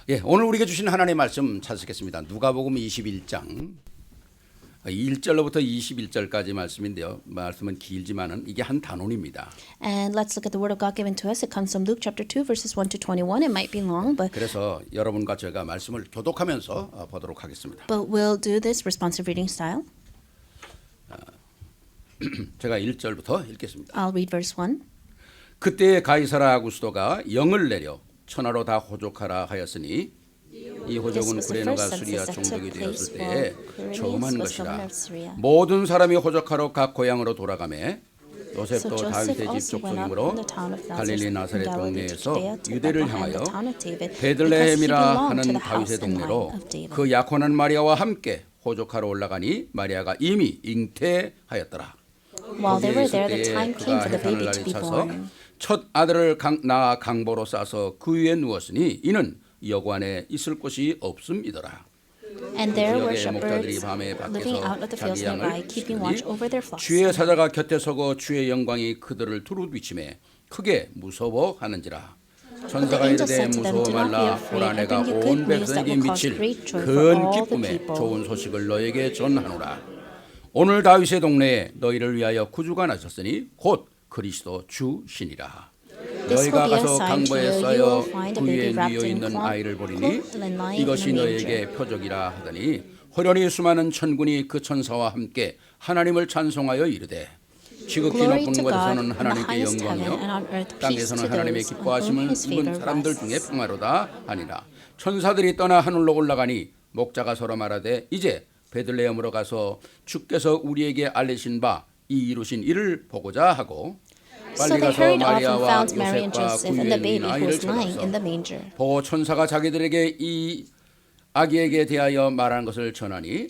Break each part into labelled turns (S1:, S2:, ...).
S1: 예, 오늘 우리에게 주신 하나님의 말씀 찾으겠습니다. 누가복음 21장 1절로부터 21절까지 말씀인데요. 말씀은 길지만은 이게 한 단원입니다.
S2: And let's look at the word of God given to us. It comes from Luke chapter 2 verses 1 to 21. It might be long,
S1: 그래서 여러분과 제가 말씀을 교독하면서 보도록 하겠습니다.
S2: but we'll do this responsive reading style.
S1: 제가 1절부터 읽겠습니다.
S2: I'll read verse 1.
S1: 그때 가이사라 아구스도가 영을 내려 천하로 다 호족하라 하였으니 이 호족은 구레네가 수리아 총독이 되었을 때에 처음 한 것이라. 모든 사람이 호족하러 각 고향으로 돌아가매 요셉도 다윗의 집 족속이므로 갈릴리 나사렛 동네에서 유대를 향하여 베들레헴이라 하는 다윗의 동네로 그 약혼한 마리아와 함께 호족하러 올라가니 마리아가 이미 잉태하였더라.
S2: While they were there, the
S1: 그때
S2: time came
S1: 그가
S2: for the
S1: 해산을
S2: baby
S1: 날이
S2: to be
S1: 차서
S2: born.
S1: 첫 아들을 낳아 강보로 싸서 그 위에 누웠으니 이는 여관에 있을 곳이 없음이더라.
S2: And there were
S1: 지역의 목자들이
S2: shepherds
S1: 밤에
S2: living
S1: 밖에서
S2: out of the fields
S1: 자기
S2: nearby,
S1: 양을
S2: keeping
S1: 지키니
S2: watch over their flocks.
S1: 주의 사자가 곁에 서고 주의 영광이 그들을 두루비침에 크게 무서워하는지라. 천사가 이르되 무서워 말라 보라 내가 온 백성에게 미칠 큰 기쁨의 좋은 소식을 너에게 전하노라. 오늘 다윗의 동네에 너희를 위하여 구주가 나셨으니 곧 그리스도 주시니라. 너희가 가서 강보에 쌓여 그 위에 누워 있는 아이를 보리니 이것이 너희에게 표적이라 하더니 호련히 수많은 천군이 그 천사와 함께 하나님을 찬송하여 이르되 지극히 높은 곳에서는 하나님께 영광이요 땅에서는 하나님의 기뻐하심을 입은 사람들 중에 평화로다 하니라. 천사들이 떠나 하늘로 올라가니 목자가 서로 말하되 이제 베들레헴으로 가서 주께서 우리에게 알리신 바 이 이루신 일을 보고자 하고
S2: So
S1: 빨리
S2: they
S1: 가서
S2: hurried off and
S1: 마리아와
S2: found Mary and
S1: 요셉과
S2: Joseph
S1: 그
S2: and the
S1: 위에
S2: baby
S1: 누운
S2: who
S1: 아이를
S2: was lying in the
S1: 찾아서
S2: manger.
S1: 보고 천사가 자기들에게 이 아기에게 대하여 말한 것을 전하니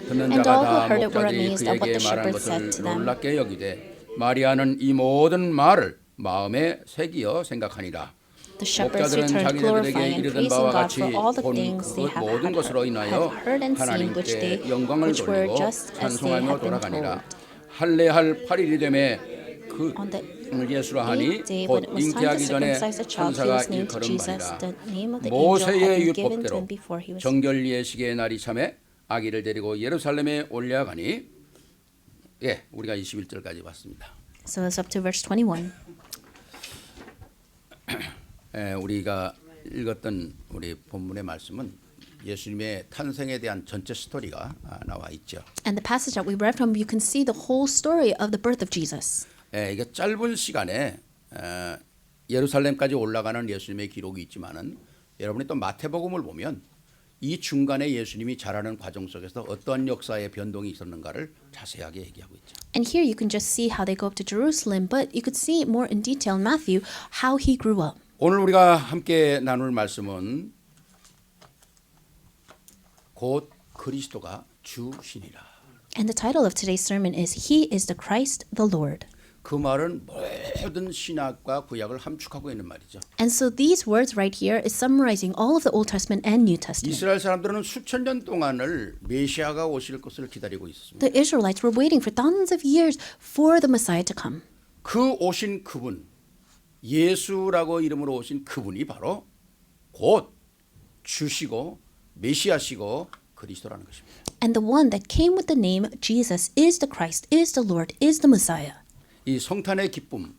S1: 듣는
S2: And
S1: 자가
S2: all who
S1: 다
S2: heard it were
S1: 목자들이
S2: amazed at what
S1: 그에게
S2: the
S1: 말한
S2: shepherds
S1: 것을
S2: said to them.
S1: 놀랍게 여기되 마리아는 이 모든 말을 마음에 새기어 생각하니라.
S2: The shepherds
S1: 목자들은
S2: returned
S1: 자기네들에게
S2: glorifying and
S1: 이르던
S2: praising
S1: 바와
S2: God
S1: 같이
S2: for all the
S1: 본
S2: things they
S1: 그 모든
S2: have
S1: 것으로 인하여
S2: heard and seen,
S1: 하나님께 영광을
S2: which were
S1: 돌리고
S2: just as they
S1: 찬송하며
S2: had been
S1: 돌아가니라.
S2: told.
S1: 할례할 8일이 되매 그
S2: On the
S1: 예수라 하니
S2: 8th day,
S1: 곧
S2: when it was time to
S1: 잉태하기 전에
S2: circumcise the child, he
S1: 천사가
S2: was named Jesus,
S1: 일컬음하니라.
S2: the name of the angel had
S1: 모세의
S2: been given to
S1: 율법대로
S2: him before he was
S1: 정결 예식의 날이 참에 아기를 데리고 예루살렘에 올려가니 예, 우리가 21절까지 봤습니다.
S2: So it's up to verse 21.
S1: 예, 우리가 읽었던 우리 본문의 말씀은 예수님의 탄생에 대한 전체 스토리가 나와 있죠.
S2: And the passage that we read from, you can see the whole story of the birth of Jesus.
S1: 예, 이게 짧은 시간에 예루살렘까지 올라가는 예수님의 기록이 있지만은 여러분이 또 마태복음을 보면 이 중간에 예수님이 자라는 과정 속에서 어떠한 역사의 변동이 있었는가를 자세하게 얘기하고 있죠.
S2: And here you can just see how they go up to Jerusalem, but you could see more in detail in Matthew how he grew up.
S1: 오늘 우리가 함께 나눌 말씀은 곧 그리스도가 주시니라.
S2: And the title of today's sermon is He is the Christ the Lord.
S1: 그 말은 모든 신약과 구약을 함축하고 있는 말이죠.
S2: And so these words right here is summarizing all of the Old Testament and New Testament.
S1: 이스라엘 사람들은 수천 년 동안을 메시아가 오실 것을 기다리고 있었습니다.
S2: The Israelites were waiting for thousands of years for the Messiah to come.
S1: 그 오신 그분, 예수라고 이름으로 오신 그분이 바로 곧 주시고 메시아시고 그리스도라는 것입니다.
S2: And the one that came with the name Jesus is the Christ, is the Lord, is the Messiah.
S1: 이 성탄의 기쁨,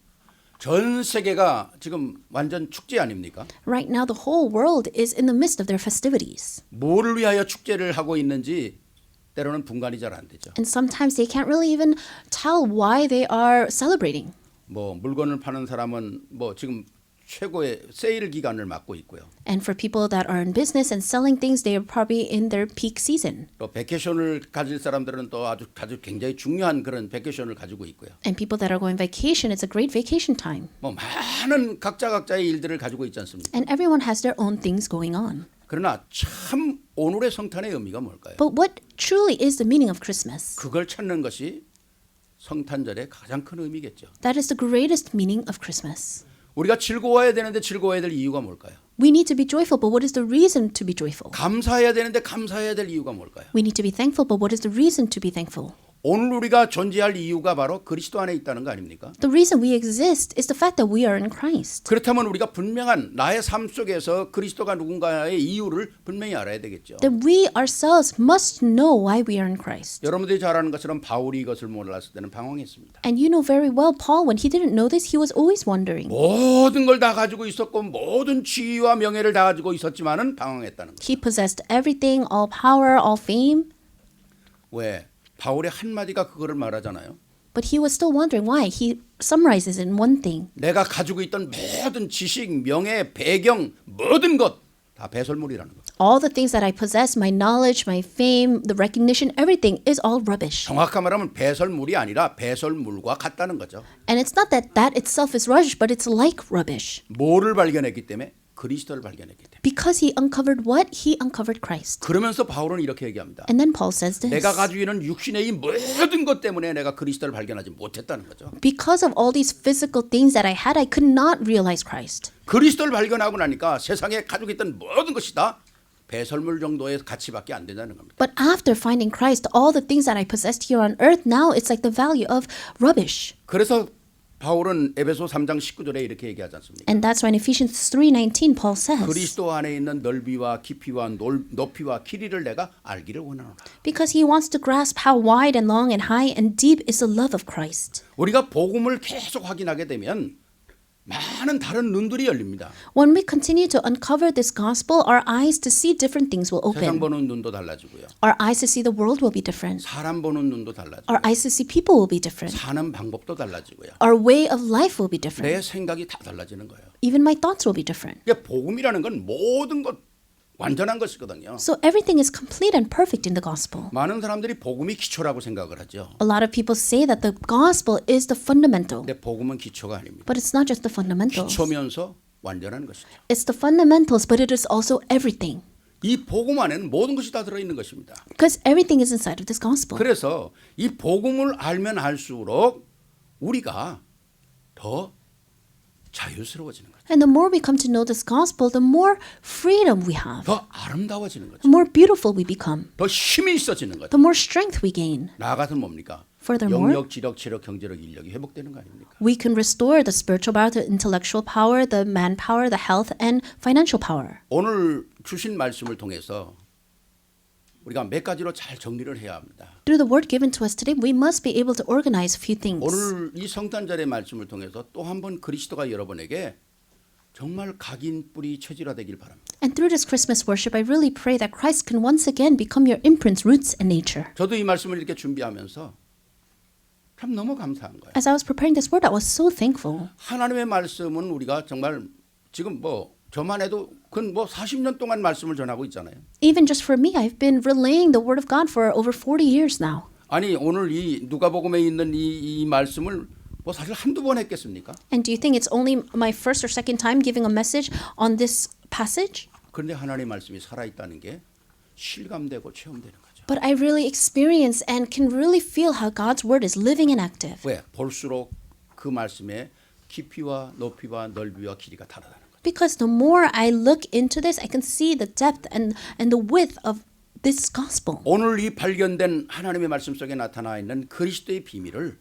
S1: 전 세계가 지금 완전 축제 아닙니까?
S2: Right now the whole world is in the midst of their festivities.
S1: 뭐를 위하여 축제를 하고 있는지 때로는 분간이 잘 안 되죠.
S2: And sometimes they can't really even tell why they are celebrating.
S1: 뭐 물건을 파는 사람은 뭐 지금 최고의 세일 기간을 맞고 있고요.
S2: And for people that are in business and selling things, they are probably in their peak season.
S1: 또 베케이션을 가질 사람들은 또 아주 굉장히 중요한 그런 베케이션을 가지고 있고요.
S2: And people that are going vacation, it's a great vacation time.
S1: 뭐 많은 각자의 일들을 가지고 있지 않습니까?
S2: And everyone has their own things going on.
S1: 그러나 참 오늘의 성탄의 의미가 뭘까요?
S2: But what truly is the meaning of Christmas?
S1: 그걸 찾는 것이 성탄절의 가장 큰 의미겠죠.
S2: That is the greatest meaning of Christmas.
S1: 우리가 즐거워해야 되는데 즐거워해야 될 이유가 뭘까요?
S2: We need to be joyful, but what is the reason to be joyful?
S1: 감사해야 되는데 감사해야 될 이유가 뭘까요?
S2: We need to be thankful, but what is the reason to be thankful?
S1: 오늘 우리가 존재할 이유가 바로 그리스도 안에 있다는 거 아닙니까?
S2: The reason we exist is the fact that we are in Christ.
S1: 그렇다면 우리가 분명한 나의 삶 속에서 그리스도가 누군가의 이유를 분명히 알아야 되겠죠.
S2: That we ourselves must know why we are in Christ.
S1: 여러분들이 잘 아는 것처럼 바울이 이것을 몰랐을 때는 방황했습니다.
S2: And you know very well, Paul, when he didn't know this, he was always wondering.
S1: 모든 걸 다 가지고 있었고 모든 지위와 명예를 다 가지고 있었지만은 방황했다는 거예요.
S2: He possessed everything, all power, all fame,
S1: 왜? 바울의 한마디가 그거를 말하잖아요.
S2: but he was still wondering why. He summarizes it in one thing.
S1: 내가 가지고 있던 모든 지식, 명예, 배경, 모든 것 다 배설물이라는 거.
S2: All the things that I possess, my knowledge, my fame, the recognition, everything is all rubbish.
S1: 정확한 말하면 배설물이 아니라 배설물과 같다는 거죠.
S2: And it's not that that itself is rubbish, but it's like rubbish.
S1: 뭐를 발견했기 때문에? 그리스도를 발견했기 때문에.
S2: Because he uncovered what? He uncovered Christ.
S1: 그러면서 바울은 이렇게 얘기합니다.
S2: And then Paul says this.
S1: 내가 가지고 있는 육신의 이 모든 것 때문에 내가 그리스도를 발견하지 못했다는 거죠.
S2: Because of all these physical things that I had, I could not realize Christ.
S1: 그리스도를 발견하고 나니까 세상에 가지고 있던 모든 것이 다 배설물 정도의 가치밖에 안 된다는 겁니다.
S2: But after finding Christ, all the things that I possessed here on earth, now it's like the value of rubbish.
S1: 그래서 바울은 에베소 3장 19절에 이렇게 얘기하지 않습니까?
S2: And that's why in Ephesians 3:19 Paul says,
S1: 그리스도 안에 있는 넓이와 깊이와 높이와 길이를 내가 알기를 원하노라.
S2: because he wants to grasp how wide and long and high and deep is the love of Christ.
S1: 우리가 복음을 계속 확인하게 되면 많은 다른 눈들이 열립니다.
S2: When we continue to uncover this gospel, our eyes to see different things will
S1: 세상
S2: open.
S1: 보는 눈도 달라지고요.
S2: Our eyes to see the world will be different.
S1: 사람 보는 눈도 달라지고
S2: Our eyes to see people will be different.
S1: 사는 방법도 달라지고요.
S2: Our way of life will be different.
S1: 내 생각이 다 달라지는 거예요.
S2: Even my thoughts will be different.
S1: 이게 복음이라는 건 모든 것 완전한 것이거든요.
S2: So everything is complete and perfect in the gospel.
S1: 많은 사람들이 복음이 기초라고 생각을 하죠.
S2: A lot of people say that the gospel is the fundamental,
S1: 근데 복음은 기초가 아닙니다.
S2: but it's not just the fundamentals.
S1: 기초면서 완전한 것이죠.
S2: It's the fundamentals, but it is also everything.
S1: 이 복음 안에는 모든 것이 다 들어있는 것입니다.
S2: Because everything is inside of this gospel.
S1: 그래서 이 복음을 알면 알수록 우리가 더 자유스러워지는 거죠.
S2: And the more we come to know this gospel, the more freedom we have,
S1: 더 아름다워지는 거죠.
S2: the more beautiful we become,
S1: 더 힘이 있어지는 거죠.
S2: the more strength we gain.
S1: 나아가서 뭡니까?
S2: Furthermore,
S1: 영역, 지력, 체력, 경제력, 인력이 회복되는 거 아닙니까?
S2: we can restore the spiritual power, the intellectual power, the manpower, the health, and financial power.
S1: 오늘 주신 말씀을 통해서 우리가 몇 가지로 잘 정리를 해야 합니다.
S2: Through the word given to us today, we must be able to organize a few things.
S1: 오늘 이 성탄절의 말씀을 통해서 또 한 번 그리스도가 여러분에게 정말 각인 뿌리 체질화되길 바랍니다.
S2: And through this Christmas worship, I really pray that Christ can once again become your imprints, roots, and nature.
S1: 저도 이 말씀을 이렇게 준비하면서 참 너무 감사한 거예요.
S2: As I was preparing this word, I was so thankful.
S1: 하나님의 말씀은 우리가 정말 지금 저만 해도 그건 40년 동안 말씀을 전하고 있잖아요.
S2: Even just for me, I've been relaying the word of God for over 40 years now.
S1: 아니 오늘 이 누가복음에 있는 이 말씀을 사실 한두 번 했겠습니까?
S2: And do you think it's only my first or second time giving a message on this passage?
S1: 그런데 하나님의 말씀이 살아있다는 게 실감되고 체험되는 거죠.
S2: But I really experience and can really feel how God's word is living and active.
S1: 왜? 볼수록 그 말씀의 깊이와 높이와 넓이와 길이가 다르다는 거죠.
S2: Because the more I look into this, I can see the depth and the width of this gospel.
S1: 오늘 이 발견된 하나님의 말씀 속에 나타나 있는 그리스도의 비밀을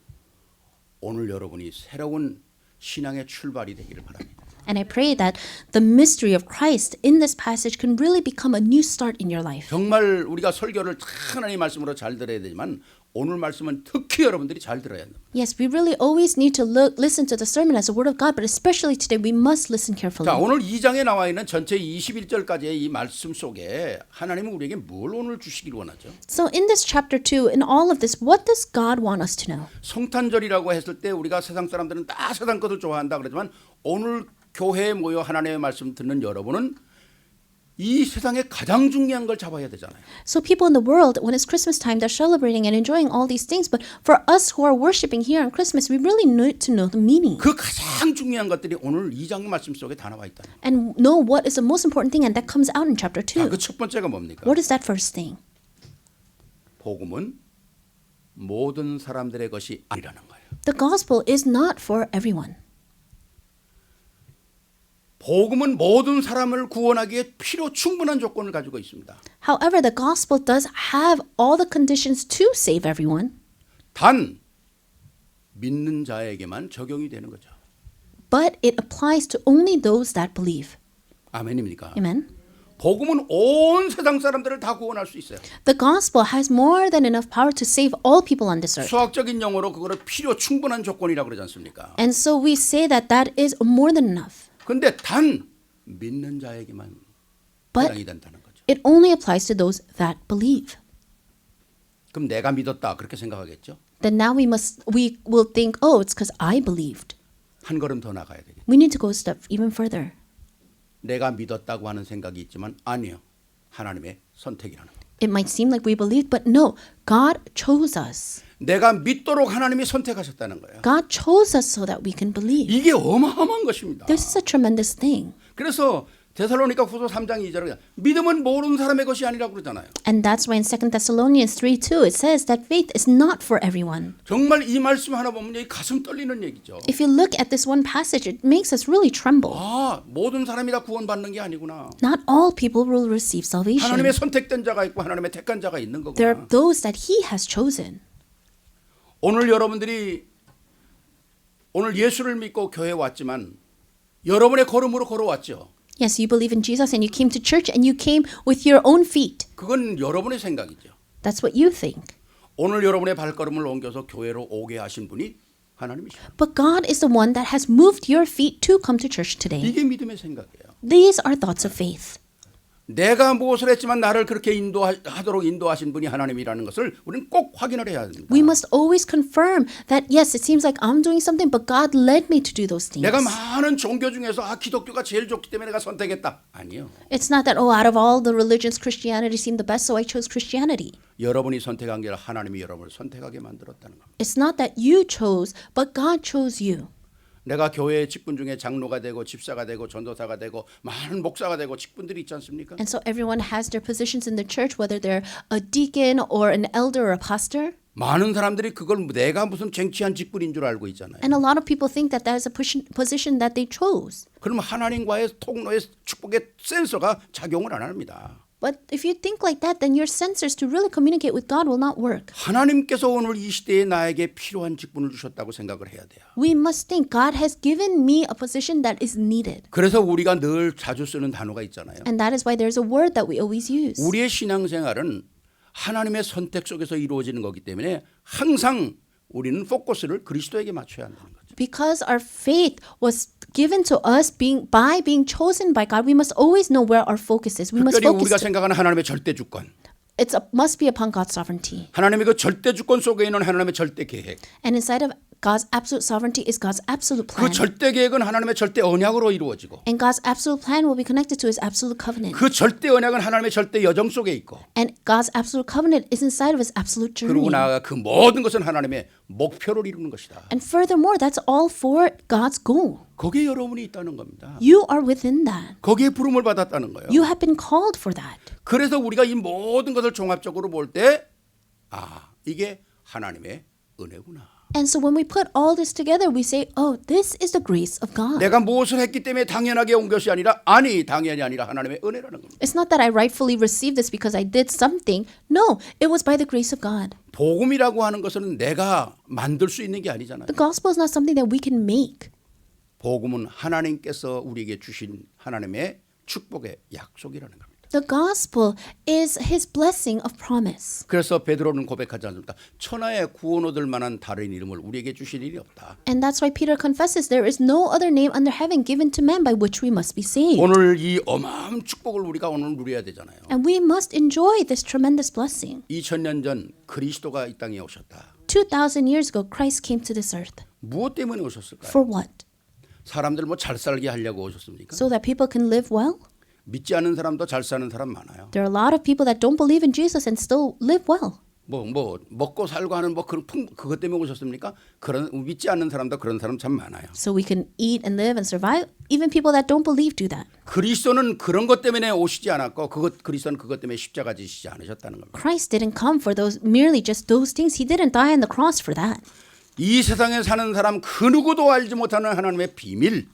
S1: 오늘 여러분이 새로운 신앙의 출발이 되기를 바랍니다.
S2: And I pray that the mystery of Christ in this passage can really become a new start in your life.
S1: 정말 우리가 설교를 하나님의 말씀으로 잘 들어야 되지만 오늘 말씀은 특히 여러분들이 잘 들어야 합니다.
S2: Yes, we really always need to listen to the sermon as the word of God, but especially today we must listen carefully.
S1: 자, 오늘 2장에 나와 있는 전체 21절까지의 이 말씀 속에 하나님은 우리에게 뭘 오늘 주시길 원하죠?
S2: So in this chapter 2, in all of this, what does God want us to know?
S1: 성탄절이라고 했을 때 우리가 세상 사람들은 다 세상 것을 좋아한다 그러지만 오늘 교회에 모여 하나님의 말씀 듣는 여러분은 이 세상에 가장 중요한 걸 잡아야 되잖아요.
S2: So people in the world, when it's Christmas time, they're celebrating and enjoying all these things. But for us who are worshiping here on Christmas, we really need to know the meaning
S1: 그 가장 중요한 것들이 오늘 2장 말씀 속에 다 나와 있다.
S2: and know what is the most important thing, and that comes out in chapter 2.
S1: 그 첫 번째가 뭡니까?
S2: What is that first thing?
S1: 복음은 모든 사람들의 것이 아니라는 거예요.
S2: The gospel is not for everyone.
S1: 복음은 모든 사람을 구원하기에 필요 충분한 조건을 가지고 있습니다.
S2: However, the gospel does have all the conditions to save everyone.
S1: 단 믿는 자에게만 적용이 되는 거죠.
S2: But it applies to only those that believe.
S1: 아멘입니까?
S2: Amen.
S1: 복음은 온 세상 사람들을 다 구원할 수 있어요.
S2: The gospel has more than enough power to save all people on this earth.
S1: 수학적인 용어로 그거를 필요 충분한 조건이라고 그러지 않습니까?
S2: And so we say that that is more than enough.
S1: 근데 단 믿는 자에게만
S2: But
S1: 해당이 된다는 거죠.
S2: it only applies to those that believe.
S1: 그럼 내가 믿었다 그렇게 생각하겠죠?
S2: Then now we will think, oh, it's because I believed.
S1: 한 걸음 더 나가야 되겠죠.
S2: We need to go a step even further.
S1: 내가 믿었다고 하는 생각이 있지만 아니요. 하나님의 선택이라는 거.
S2: It might seem like we believed, but no, God chose us.
S1: 내가 믿도록 하나님이 선택하셨다는 거예요.
S2: God chose us so that we can believe.
S1: 이게 어마어마한 것입니다.
S2: This is a tremendous thing.
S1: 그래서 데살로니가 후서 3장 2절에 믿음은 모르는 사람의 것이 아니라고 그러잖아요.
S2: And that's why in 2 Thessalonians 3:2 it says that faith is not for everyone.
S1: 정말 이 말씀 하나 보면 이 가슴 떨리는 얘기죠.
S2: If you look at this one passage, it makes us really tremble.
S1: 아, 모든 사람이 다 구원받는 게 아니구나.
S2: Not all people will receive salvation.
S1: 하나님의 선택된 자가 있고 하나님의 택한 자가 있는
S2: There
S1: 거구나.
S2: are those that He has chosen.
S1: 오늘 여러분들이 오늘 예수를 믿고 교회에 왔지만 여러분의 걸음으로 걸어왔죠.
S2: Yes, you believe in Jesus and you came to church and you came with your own feet.
S1: 그건 여러분의 생각이죠.
S2: That's what you think.
S1: 오늘 여러분의 발걸음을 옮겨서 교회로 오게 하신 분이 하나님이십니다.
S2: But God is the one that has moved your feet to come to church today.
S1: 이게 믿음의 생각이에요.
S2: These are thoughts of faith.
S1: 내가 무엇을 했지만 나를 그렇게 인도하도록 인도하신 분이 하나님이라는 것을 우리는 꼭 확인을 해야 합니다.
S2: We must always confirm that yes, it seems like I'm doing something, but God led me to do those things.
S1: 내가 많은 종교 중에서 기독교가 제일 좋기 때문에 내가 선택했다. 아니요.
S2: It's not that, oh, out of all the religions, Christianity seemed the best, so I chose Christianity.
S1: 여러분이 선택한 게 아니라 하나님이 여러분을 선택하게 만들었다는 겁니다.
S2: It's not that you chose, but God chose you.
S1: 내가 교회의 직분 중에 장로가 되고 집사가 되고 전도사가 되고 많은 목사가 되고 직분들이 있지 않습니까?
S2: And so everyone has their positions in the church, whether they're a deacon or an elder or a pastor.
S1: 많은 사람들이 그걸 내가 무슨 쟁취한 직분인 줄 알고 있잖아요.
S2: And a lot of people think that that is a position that they chose.
S1: 그러면 하나님과의 통로의 축복의 센서가 작용을 안 합니다.
S2: But if you think like that, then your sensors to really communicate with God will not work.
S1: 하나님께서 오늘 이 시대에 나에게 필요한 직분을 주셨다고 생각을 해야 돼요.
S2: We must think God has given me a position that is needed.
S1: 그래서 우리가 늘 자주 쓰는 단어가 있잖아요.
S2: And that is why there's a word that we always use.
S1: 우리의 신앙생활은 하나님의 선택 속에서 이루어지는 거기 때문에 항상 우리는 포커스를 그리스도에게 맞춰야 한다는 거죠.
S2: Because our faith was given to us by being chosen by God, we must always know where our focus is. We must
S1: 특별히 우리가
S2: focus.
S1: 생각하는 하나님의 절대 주권.
S2: Must be upon God's sovereignty.
S1: 하나님의 그 절대 주권 속에 있는 하나님의 절대 계획.
S2: And inside of God's absolute sovereignty is God's absolute
S1: 그
S2: plan.
S1: 절대 계획은 하나님의 절대 언약으로 이루어지고
S2: And God's absolute plan will be connected to His absolute covenant.
S1: 그 절대 언약은 하나님의 절대 여정 속에 있고
S2: And God's absolute covenant is inside of His absolute
S1: 그리고
S2: journey.
S1: 나아가 그 모든 것은 하나님의 목표를 이루는 것이다.
S2: And furthermore, that's all for God's goal.
S1: 거기에 여러분이 있다는 겁니다.
S2: You are within that.
S1: 거기에 부름을 받았다는 거예요.
S2: You have been called for that.
S1: 그래서 우리가 이 모든 것을 종합적으로 볼 때 이게 하나님의 은혜구나.
S2: And so when we put all this together, we say, oh, this is the grace of God.
S1: 내가 무엇을 했기 때문에 당연하게 온 것이 아니라 당연히 아니라 하나님의 은혜라는 겁니다.
S2: It's not that I rightfully received this because I did something. No, it was by the grace of God.
S1: 복음이라고 하는 것은 내가 만들 수 있는 게 아니잖아요.
S2: The gospel is not something that we can make.
S1: 복음은 하나님께서 우리에게 주신 하나님의 축복의 약속이라는 겁니다.
S2: The gospel is His blessing of promise.
S1: 그래서 베드로는 고백하지 않습니까? 천하에 구원 얻을 만한 다른 이름을 우리에게 주실 일이 없다.
S2: And that's why Peter confesses there is no other name under heaven given to men by which we must be saved.
S1: 오늘 이 어마어마한 축복을 우리가 오늘 누려야 되잖아요.
S2: And we must enjoy this tremendous blessing.
S1: 2000년 전 그리스도가 이 땅에 오셨다.
S2: 2,000 years ago, Christ came to this earth.
S1: 무엇 때문에 오셨을까요?
S2: For what?
S1: 사람들 뭐 잘 살게 하려고 오셨습니까?
S2: So that people can live well?
S1: 믿지 않는 사람도 잘 사는 사람 많아요.
S2: There are a lot of people that don't believe in Jesus and still live well.
S1: 뭐 먹고 살고 하는 그것 때문에 오셨습니까? 그런 믿지 않는 사람도 그런 사람 참 많아요.
S2: So we can eat and live and survive. Even people that don't believe do that.
S1: 그리스도는 그런 것 때문에 오시지 않았고 그리스도는 그것 때문에 십자가 지시지 않으셨다는 겁니다.
S2: Christ didn't come for those merely just those things. He didn't die on the cross for that.
S1: 이 세상에 사는 사람 그 누구도 알지 못하는 하나님의 비밀,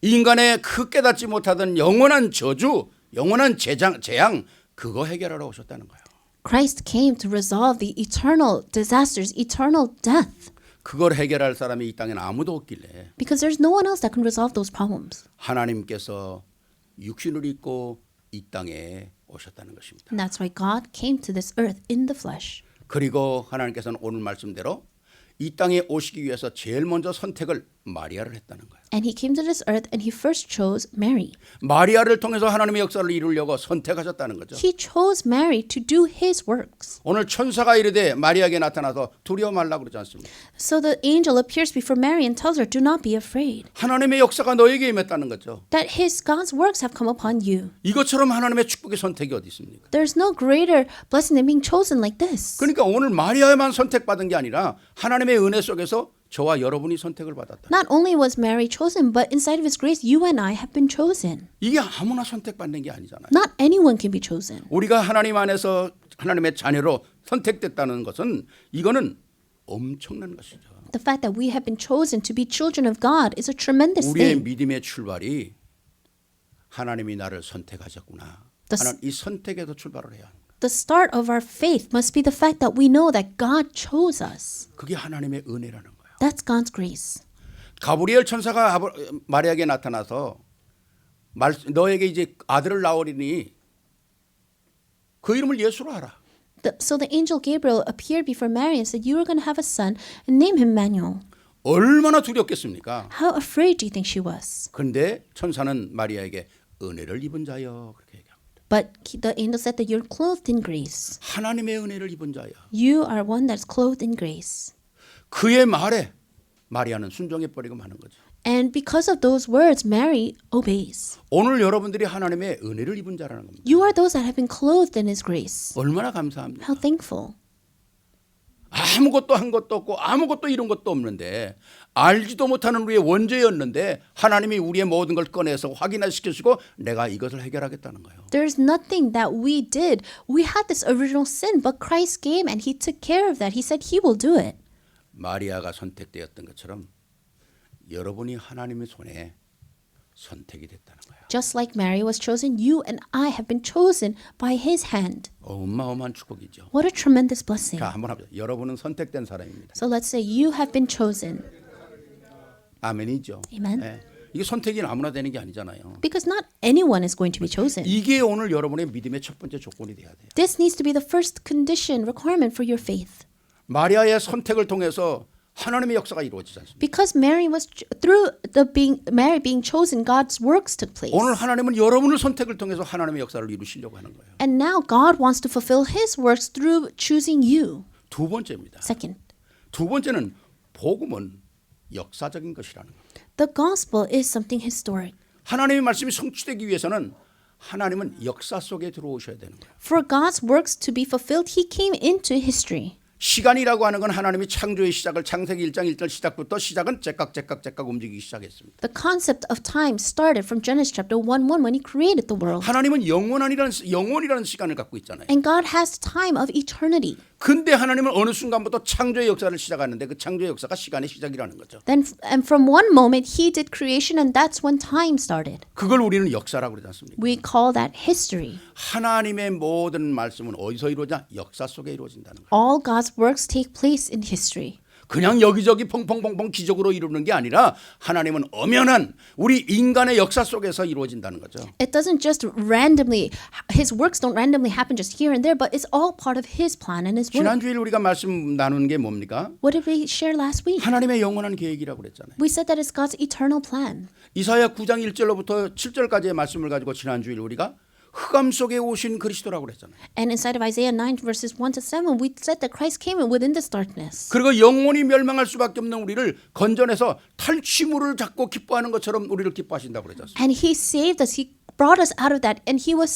S1: 인간의 그 깨닫지 못하던 영원한 저주, 영원한 재앙 그거 해결하러 오셨다는 거예요.
S2: Christ came to resolve the eternal disasters, eternal death.
S1: 그걸 해결할 사람이 이 땅에는 아무도 없길래
S2: Because there's no one else that can resolve those problems.
S1: 하나님께서 육신을 입고 이 땅에 오셨다는 것입니다.
S2: And that's why God came to this earth in the flesh.
S1: 그리고 하나님께서는 오늘 말씀대로 이 땅에 오시기 위해서 제일 먼저 선택을 마리아를 했다는 거예요.
S2: And he came to this earth and he first chose Mary.
S1: 마리아를 통해서 하나님의 역사를 이루려고 선택하셨다는 거죠.
S2: He chose Mary to do his works.
S1: 오늘 천사가 이르되 마리아에게 나타나서 두려워 말라 그러지 않습니까?
S2: So the angel appears before Mary and tells her, do not be afraid.
S1: 하나님의 역사가 너에게 임했다는 거죠.
S2: That God's works have come upon you.
S1: 이것처럼 하나님의 축복의 선택이 어디 있습니까?
S2: There's no greater blessing than being chosen like this.
S1: 그러니까 오늘 마리아만 선택받은 게 아니라 하나님의 은혜 속에서 저와 여러분이 선택을 받았다.
S2: Not only was Mary chosen, but inside of his grace, you and I have been chosen.
S1: 이게 아무나 선택받는 게 아니잖아요.
S2: Not anyone can be chosen.
S1: 우리가 하나님 안에서 하나님의 자녀로 선택됐다는 것은 이거는 엄청난 것이죠.
S2: The fact that we have been chosen to be children of God is a tremendous
S1: 우리의
S2: thing.
S1: 믿음의 출발이 하나님이 나를 선택하셨구나 하는 이 선택에서 출발을 해야 합니다.
S2: The start of our faith must be the fact that we know that God chose us.
S1: 그게 하나님의 은혜라는 거예요.
S2: That's God's grace.
S1: 가브리엘 천사가 마리아에게 나타나서 너에게 이제 아들을 낳으리니 그 이름을 예수로 하라.
S2: So the angel Gabriel appeared before Mary and said, you are going to have a son and name him Emmanuel.
S1: 얼마나 두렵겠습니까?
S2: How afraid do you think she was?
S1: 그런데 천사는 마리아에게 은혜를 입은 자여 그렇게 얘기합니다.
S2: But the angel said that you're clothed in grace.
S1: 하나님의 은혜를 입은 자여.
S2: You are one that's clothed in grace.
S1: 그의 말에 마리아는 순종해버리고 마는 거죠.
S2: And because of those words, Mary obeys.
S1: 오늘 여러분들이 하나님의 은혜를 입은 자라는 겁니다.
S2: You are those that have been clothed in His grace.
S1: 얼마나 감사합니까?
S2: How thankful.
S1: 아무것도 한 것도 없고 아무것도 이룬 것도 없는데 알지도 못하는 우리의 원죄였는데 하나님이 우리의 모든 걸 꺼내서 확인시켜주고 내가 이것을 해결하겠다는 거예요.
S2: There's nothing that we did. We had this original sin, but Christ came and He took care of that. He said He will do it.
S1: 마리아가 선택되었던 것처럼 여러분이 하나님의 손에 선택이 됐다는 거예요.
S2: Just like Mary was chosen, you and I have been chosen by His hand.
S1: 어마어마한 축복이죠.
S2: What a tremendous blessing.
S1: 자, 한번 해보죠. 여러분은 선택된 사람입니다.
S2: So let's say you have been chosen.
S1: 아멘이죠.
S2: Amen.
S1: 네. 이게 선택이 아무나 되는 게 아니잖아요.
S2: Because not anyone is going to be chosen.
S1: 이게 오늘 여러분의 믿음의 첫 번째 조건이 돼야 돼요.
S2: This needs to be the first condition, requirement for your faith.
S1: 마리아의 선택을 통해서 하나님의 역사가 이루어지지 않습니까?
S2: Because Mary was through Mary being chosen, God's works took place.
S1: 오늘 하나님은 여러분을 선택을 통해서 하나님의 역사를 이루시려고 하는 거예요.
S2: And now God wants to fulfill His works through choosing you.
S1: 두 번째입니다.
S2: Second,
S1: 두 번째는 복음은 역사적인 것이라는 겁니다.
S2: the gospel is something historic.
S1: 하나님의 말씀이 성취되기 위해서는 하나님은 역사 속에 들어오셔야 되는 거예요.
S2: For God's works to be fulfilled, He came into history.
S1: 시간이라고 하는 건 하나님이 창조의 시작을 창세기 1장 1절 시작부터 시작은 째깍 움직이기 시작했습니다.
S2: The concept of time started from Genesis chapter 1:1 when He created the world.
S1: 하나님은 영원이라는 시간을 갖고 있잖아요.
S2: And God has time of eternity.
S1: 근데 하나님은 어느 순간부터 창조의 역사를 시작하는데 그 창조의 역사가 시간의 시작이라는 거죠.
S2: And from one moment He did creation, and that's when time started.
S1: 그걸 우리는 역사라고 그러지 않습니까?
S2: We call that history.
S1: 하나님의 모든 말씀은 어디서 이루어지냐? 역사 속에 이루어진다는 거예요.
S2: All God's works take place in history.
S1: 그냥 여기저기 펑펑펑펑 기적으로 이루는 게 아니라 하나님은 엄연한 우리 인간의 역사 속에서 이루어진다는 거죠.
S2: It doesn't just randomly, His works don't randomly happen just here and there, but it's all part of His plan and His work.
S1: 지난주에 우리가 말씀 나눈 게 뭡니까?
S2: What did we share last week?
S1: 하나님의 영원한 계획이라고 그랬잖아요.
S2: We said that it's God's eternal plan.
S1: 이사야 9장 1절로부터 7절까지의 말씀을 가지고 지난주에 우리가 흑암 속에 오신 그리스도라고 그랬잖아요.
S2: And inside of Isaiah 9 verses 1 to 7, we said that Christ came in within this darkness.
S1: 그리고 영원히 멸망할 수밖에 없는 우리를 건져내서 탈취물을 잡고 기뻐하는 것처럼 우리를 기뻐하신다고 그랬잖아요.
S2: And He saved us. He brought us out of that, and He was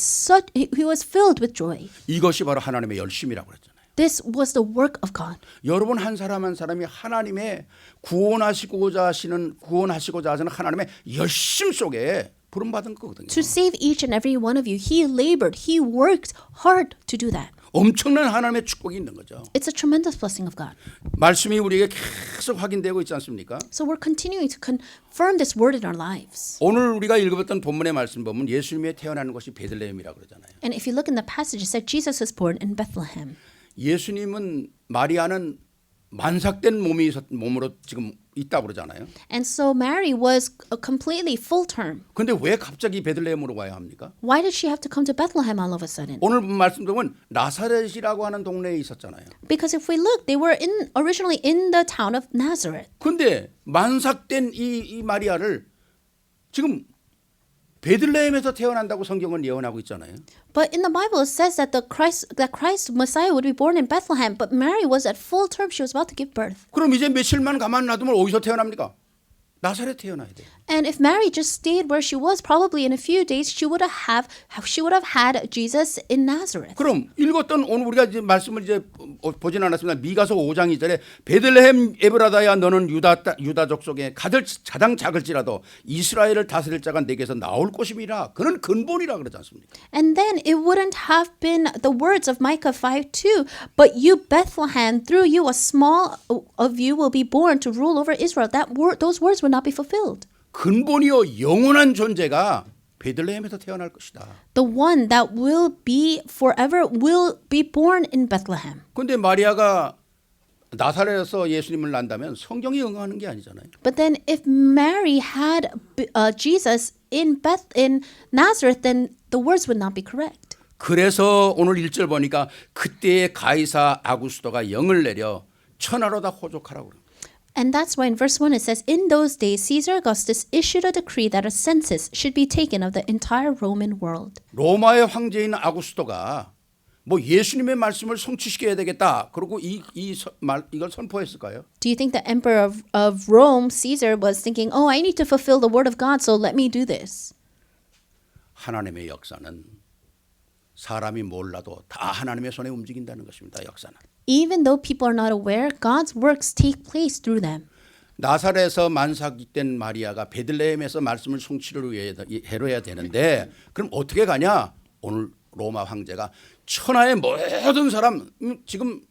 S2: filled with joy.
S1: 이것이 바로 하나님의 열심이라고 그랬잖아요.
S2: This was the work of God.
S1: 여러분 한 사람 한 사람이 하나님의 구원하시고자 하시는 하나님의 열심 속에 부름받은 거거든요.
S2: To save each and every one of you, He labored, He worked hard to do that.
S1: 엄청난 하나님의 축복이 있는 거죠.
S2: It's a tremendous blessing of God.
S1: 말씀이 우리에게 계속 확인되고 있지 않습니까?
S2: So we're continuing to confirm this word in our lives.
S1: 오늘 우리가 읽었던 본문의 말씀 보면 예수님이 태어나는 것이 베들레헴이라고 그러잖아요.
S2: And if you look in the passage, it said Jesus was born in Bethlehem.
S1: 예수님은 마리아는 만삭된 몸으로 지금 있다고 그러잖아요.
S2: And so Mary was a completely full term.
S1: 근데 왜 갑자기 베들레헴으로 와야 합니까?
S2: Why did she have to come to Bethlehem all of a sudden?
S1: 오늘 말씀 보면 나사렛이라고 하는 동네에 있었잖아요.
S2: Because if we look, they were originally in the town of Nazareth.
S1: 근데 만삭된 이 마리아를 지금 베들레헴에서 태어난다고 성경은 예언하고 있잖아요.
S2: But in the Bible, it says that Christ Messiah would be born in Bethlehem. But Mary was at full term; she was about to give birth.
S1: 그럼 이제 며칠만 가만 놔두면 어디서 태어납니까? 나사렛 태어나야 돼.
S2: And if Mary just stayed where she was, probably in a few days, she would have had Jesus in Nazareth.
S1: 그럼 읽었던 오늘 우리가 이제 말씀을 이제 보진 않았습니다. 미가서 5장 2절에 베들레헴 에브라다야 너는 유다족 속에 가장 작을지라도 이스라엘을 다스릴 자가 내게서 나올 것임이라. 그는 근본이라 그러지 않습니까?
S2: And then it wouldn't have been the words of Micah 5:2, but you Bethlehem, through you a small of you will be born to rule over Israel. Those words would not be fulfilled.
S1: 근본이요 영원한 존재가 베들레헴에서 태어날 것이다.
S2: The one that will be forever will be born in Bethlehem.
S1: 그런데 마리아가 나사렛에서 예수님을 낳는다면 성경이 응하는 게 아니잖아요.
S2: But then if Mary had Jesus in Nazareth, then the words would not be correct.
S1: 그래서 오늘 1절 보니까 그때의 가이사 아구스토가 영을 내려 천하로 다 호족하라고 그래요.
S2: And that's why in verse 1 it says, in those days Caesar Augustus issued a decree that a census should be taken of the entire Roman world.
S1: 로마의 황제인 아구스토가 뭐 예수님의 말씀을 성취시켜야 되겠다. 그리고 이걸 선포했을까요?
S2: Do you think the emperor of Rome, Caesar, was thinking, oh, I need to fulfill the word of God, so let me do this?
S1: 하나님의 역사는 사람이 몰라도 다 하나님의 손에 움직인다는 것입니다. 역사는.
S2: Even though people are not aware, God's works take place through them.
S1: 나사렛에서 만삭된 마리아가 베들레헴에서 말씀을 성취를 해야 되는데 그럼 어떻게 가냐? 오늘 로마 황제가 천하의 모든 사람 지금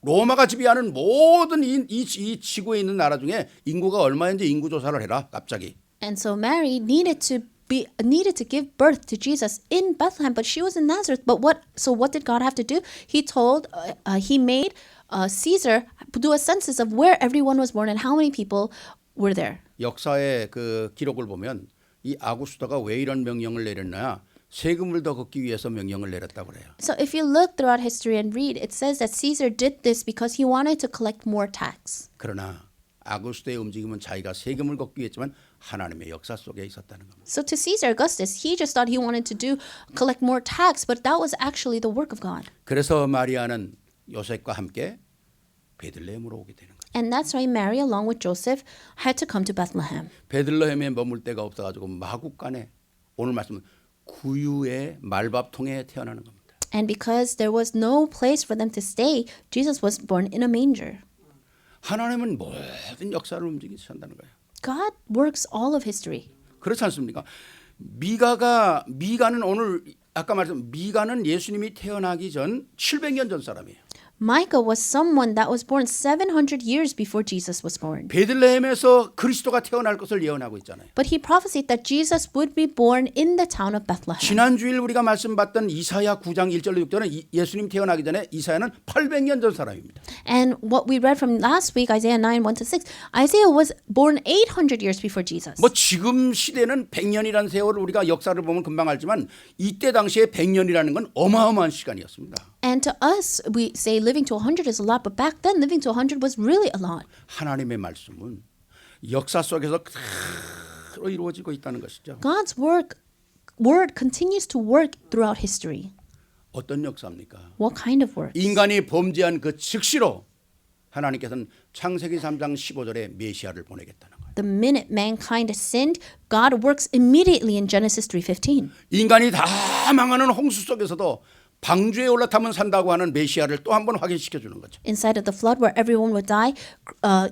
S1: 로마가 지배하는 모든 이 지구에 있는 나라 중에 인구가 얼마인지 인구 조사를 해라. 갑자기.
S2: And so Mary needed to give birth to Jesus in Bethlehem, but she was in Nazareth. But what did God have to do? He made Caesar do a census of where everyone was born and how many people were there.
S1: 역사의 그 기록을 보면 이 아구스토가 왜 이런 명령을 내렸냐? 세금을 더 걷기 위해서 명령을 내렸다고 그래요.
S2: So if you look throughout history and read, it says that Caesar did this because he wanted to collect more tax.
S1: 그러나 아구스토의 움직임은 자기가 세금을 걷기 위했지만 하나님의 역사 속에 있었다는 겁니다.
S2: So to Caesar Augustus, he just thought he wanted to collect more tax, but that was actually the work of God.
S1: 그래서 마리아는 요셉과 함께 베들레헴으로 오게 되는 거예요.
S2: And that's why Mary, along with Joseph, had to come to Bethlehem.
S1: 베들레헴에 머물 데가 없어가지고 마국간에 오늘 말씀 구유의 말밥통에 태어나는 겁니다.
S2: And because there was no place for them to stay, Jesus was born in a manger.
S1: 하나님은 모든 역사를 움직이신다는 거예요.
S2: God works all of history.
S1: 그렇지 않습니까? 미가는 오늘 아까 말씀 미가는 예수님이 태어나기 전 700년 전 사람이에요.
S2: Micah was someone that was born 700 years before Jesus was born.
S1: 베들레헴에서 그리스도가 태어날 것을 예언하고 있잖아요.
S2: But he prophesied that Jesus would be born in the town of Bethlehem.
S1: 지난주일 우리가 말씀 봤던 이사야 9장 1절로 6절은 예수님 태어나기 전에 이사야는 800년 전 사람입니다.
S2: And what we read from last week, Isaiah 9, 1-6, Isaiah was born 800 years before Jesus.
S1: 뭐 지금 시대는 100년이라는 세월을 우리가 역사를 보면 금방 알지만 이때 당시에 100년이라는 건 어마어마한 시간이었습니다.
S2: And to us, we say living to 100 is a lot, but back then living to 100 was really a lot.
S1: 하나님의 말씀은 역사 속에서 그대로 이루어지고 있다는 것이죠.
S2: God's word continues to work throughout history.
S1: 어떤 역사입니까?
S2: What kind of work?
S1: 인간이 범죄한 그 즉시로 하나님께서는 창세기 3장 15절에 메시아를 보내겠다는 거예요.
S2: The minute mankind sinned, God works immediately in Genesis 3:15.
S1: 인간이 다 망하는 홍수 속에서도 방주에 올라타면 산다고 하는 메시아를 또 한 번 확인시켜 주는 거죠.
S2: Inside of the flood where everyone would die,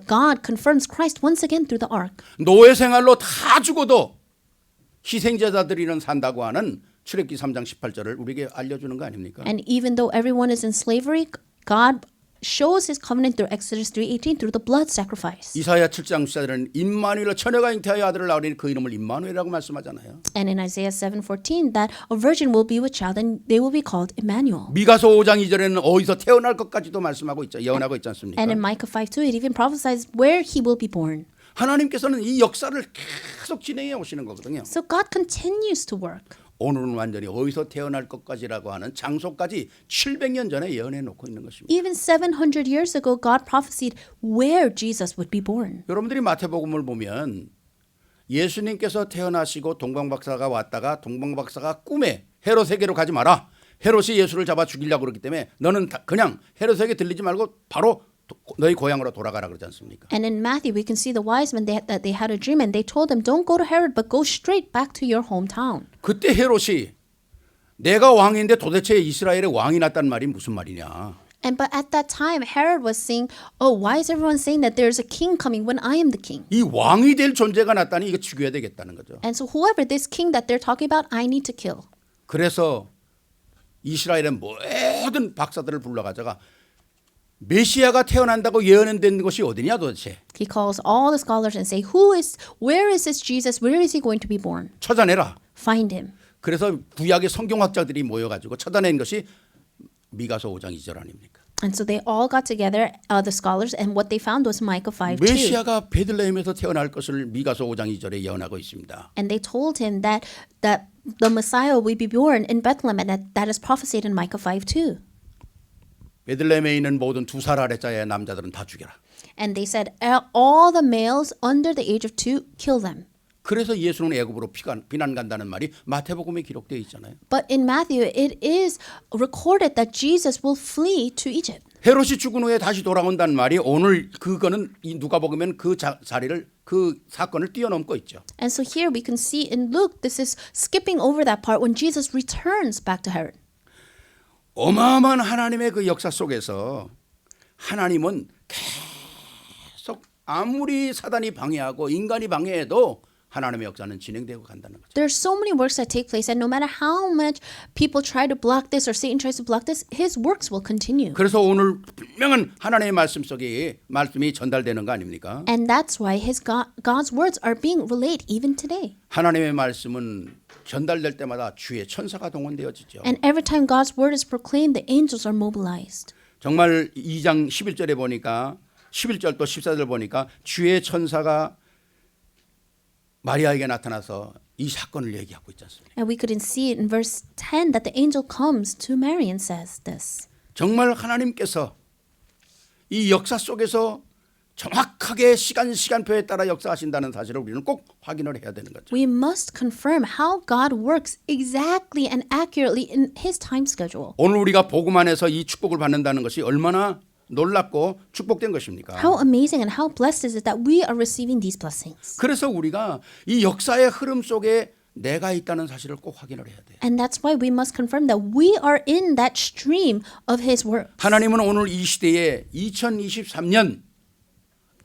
S2: God confirms Christ once again through the ark.
S1: 노예 생활로 다 죽어도 희생제자들이는 산다고 하는 출애굽기 3장 18절을 우리에게 알려주는 거 아닙니까?
S2: And even though everyone is in slavery, God shows his covenant through Exodus 3:18 through the blood sacrifice.
S1: 이사야 7장 14절에는 임마누엘 처녀가 잉태하여 아들을 낳으니 그 이름을 임마누엘이라고 말씀하잖아요.
S2: And in Isaiah 7:14 that a virgin will be with child and they will be called Emmanuel.
S1: 미가서 5장 2절에는 어디서 태어날 것까지도 말씀하고 있죠. 예언하고 있지 않습니까?
S2: And in Micah 5:2 it even prophesies where he will be born.
S1: 하나님께서는 이 역사를 계속 진행해 오시는 거거든요.
S2: So God continues to work.
S1: 오늘은 완전히 어디서 태어날 것까지라고 하는 장소까지 700년 전에 예언해 놓고 있는 것입니다.
S2: Even 700 years ago, God prophesied where Jesus would be born.
S1: 여러분들이 마태복음을 보면 예수님께서 태어나시고 동방박사가 왔다가 동방박사가 꿈에 헤롯에게로 가지 마라. 헤롯이 예수를 잡아 죽이려고 그러기 때문에 너는 그냥 헤롯에게 들리지 말고 바로 너희 고향으로 돌아가라 그러지 않습니까?
S2: And in Matthew, we can see the wise men that they had a dream and they told them, don't go to Herod, but go straight back to your hometown.
S1: 그때 헤롯이 내가 왕인데 도대체 이스라엘의 왕이 났단 말이 무슨 말이냐?
S2: And but at that time, Herod was saying, oh, why is everyone saying that there's a king coming when I am the king?
S1: 이 왕이 될 존재가 났다니 이거 죽여야 되겠다는 거죠.
S2: And so whoever this king that they're talking about, I need to kill.
S1: 그래서 이스라엘의 모든 박사들을 불러가다가 메시아가 태어난다고 예언된 것이 어디냐 도대체?
S2: He calls all the scholars and say, where is this Jesus? Where is he going to be born?
S1: 찾아내라.
S2: Find him.
S1: 그래서 구약의 성경학자들이 모여가지고 찾아낸 것이 미가서 5장 2절 아닙니까?
S2: And so they all got together, the scholars, and what they found was Micah 5:2.
S1: 메시아가 베들레헴에서 태어날 것을 미가서 5장 2절에 예언하고 있습니다.
S2: And they told him that the Messiah will be born in Bethlehem, and that is prophesied in Micah 5:2.
S1: 베들레헴에 있는 모든 2살 아래자의 남자들은 다 죽여라.
S2: And they said, all the males under the age of 2, kill them.
S1: 그래서 예수는 애굽으로 피난 간다는 말이 마태복음에 기록되어 있잖아요.
S2: But in Matthew, it is recorded that Jesus will flee to Egypt.
S1: 헤롯이 죽은 후에 다시 돌아온다는 말이 오늘 그거는 누가복음에는 그 자리를 그 사건을 뛰어넘고 있죠.
S2: And so here we can see in Luke, this is skipping over that part when Jesus returns back to Herod.
S1: 어마어마한 하나님의 그 역사 속에서 하나님은 계속 아무리 사단이 방해하고 인간이 방해해도 하나님의 역사는 진행되고 간다는 거죠.
S2: There are so many works that take place, and no matter how much people try to block this or Satan tries to block this, his works will continue.
S1: 그래서 오늘 분명한 하나님의 말씀 속에 말씀이 전달되는 거 아닙니까?
S2: And that's why God's words are being relayed even today.
S1: 하나님의 말씀은 전달될 때마다 주의 천사가 동원되어지죠.
S2: And every time God's word is proclaimed, the angels are mobilized.
S1: 정말 2장 11절에 보니까 11절 또 14절 보니까 주의 천사가 마리아에게 나타나서 이 사건을 얘기하고 있지 않습니까?
S2: And we could see it in verse 10 that the angel comes to Mary and says this.
S1: 정말 하나님께서 이 역사 속에서 정확하게 시간표에 따라 역사하신다는 사실을 우리는 꼭 확인을 해야 되는 거죠.
S2: We must confirm how God works exactly and accurately in his time schedule.
S1: 오늘 우리가 복음 안에서 이 축복을 받는다는 것이 얼마나 놀랍고 축복된 것입니까?
S2: How amazing and how blessed is it that we are receiving these blessings.
S1: 그래서 우리가 이 역사의 흐름 속에 내가 있다는 사실을 꼭 확인을 해야 돼요.
S2: And that's why we must confirm that we are in that stream of his work.
S1: 하나님은 오늘 이 시대에 2023년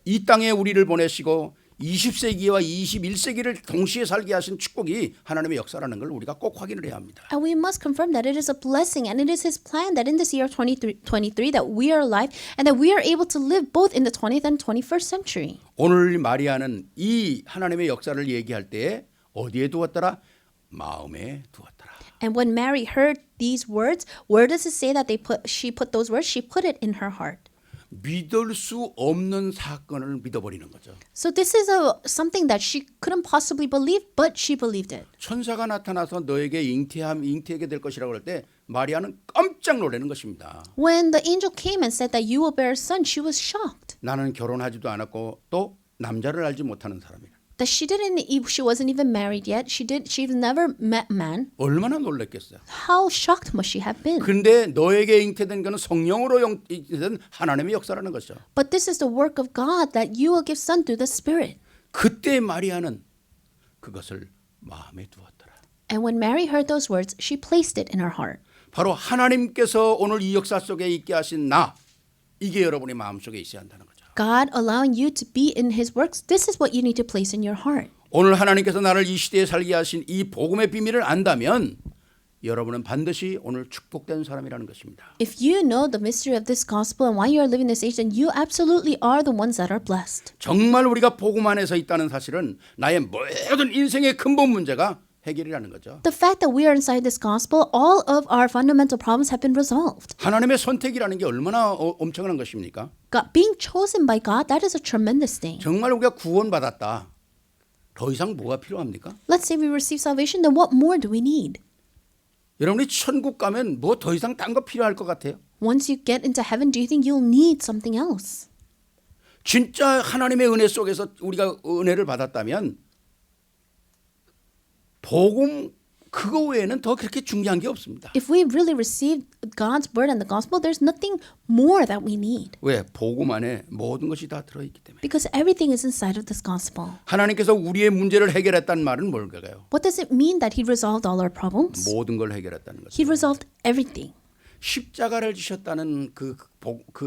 S1: 이 땅에 우리를 보내시고 20세기와 21세기를 동시에 살게 하신 축복이 하나님의 역사라는 걸 우리가 꼭 확인을 해야 합니다.
S2: And we must confirm that it is a blessing and it is his plan that in this year 2023 that we are alive and that we are able to live both in the 20th and 21st century.
S1: 오늘 마리아는 이 하나님의 역사를 얘기할 때 어디에 두었더라? 마음에 두었더라.
S2: And when Mary heard these words, where does it say that she put those words? She put it in her heart.
S1: 믿을 수 없는 사건을 믿어버리는 거죠.
S2: So this is something that she couldn't possibly believe, but she believed it.
S1: 천사가 나타나서 너에게 잉태하게 될 것이라고 할 때 마리아는 깜짝 놀라는 것입니다.
S2: When the angel came and said that you will bear a son, she was shocked.
S1: 나는 결혼하지도 않았고 또 남자를 알지 못하는 사람이다.
S2: That she wasn't even married yet. She's never met man.
S1: 얼마나 놀랐겠어요.
S2: How shocked must she have been?
S1: 그런데 너에게 잉태된 것은 성령으로 잉태된 하나님의 역사라는 것이죠.
S2: But this is the work of God that you will give son through the Spirit.
S1: 그때 마리아는 그것을 마음에 두었더라.
S2: And when Mary heard those words, she placed it in her heart.
S1: 바로 하나님께서 오늘 이 역사 속에 있게 하신 나, 이게 여러분의 마음속에 있어야 한다는 거죠.
S2: God allowing you to be in his works, this is what you need to place in your heart.
S1: 오늘 하나님께서 나를 이 시대에 살게 하신 이 복음의 비밀을 안다면 여러분은 반드시 오늘 축복된 사람이라는 것입니다.
S2: If you know the mystery of this gospel and why you are living this age, then you absolutely are the ones that are blessed.
S1: 정말 우리가 복음 안에서 있다는 사실은 나의 모든 인생의 근본 문제가 해결이라는 거죠.
S2: The fact that we are inside this gospel, all of our fundamental problems have been resolved.
S1: 하나님의 선택이라는 게 얼마나 엄청난 것입니까?
S2: God, being chosen by God, that is a tremendous thing.
S1: 정말 우리가 구원받았다. 더 이상 뭐가 필요합니까?
S2: Let's say we receive salvation, then what more do we need?
S1: 여러분이 천국 가면 뭐 더 이상 딴 거 필요할 것 같아요?
S2: Once you get into heaven, do you think you'll need something else?
S1: 진짜 하나님의 은혜 속에서 우리가 은혜를 받았다면 복음 그거 외에는 더 그렇게 중요한 게 없습니다.
S2: If we really received God's word and the gospel, there's nothing more that we need.
S1: 왜? 복음 안에 모든 것이 다 들어있기 때문에.
S2: Because everything is inside of this gospel.
S1: 하나님께서 우리의 문제를 해결했다는 말은 뭘까요?
S2: What does it mean that He resolved all our problems?
S1: 모든 걸 해결했다는 거죠.
S2: He resolved everything.
S1: 십자가를 지셨다는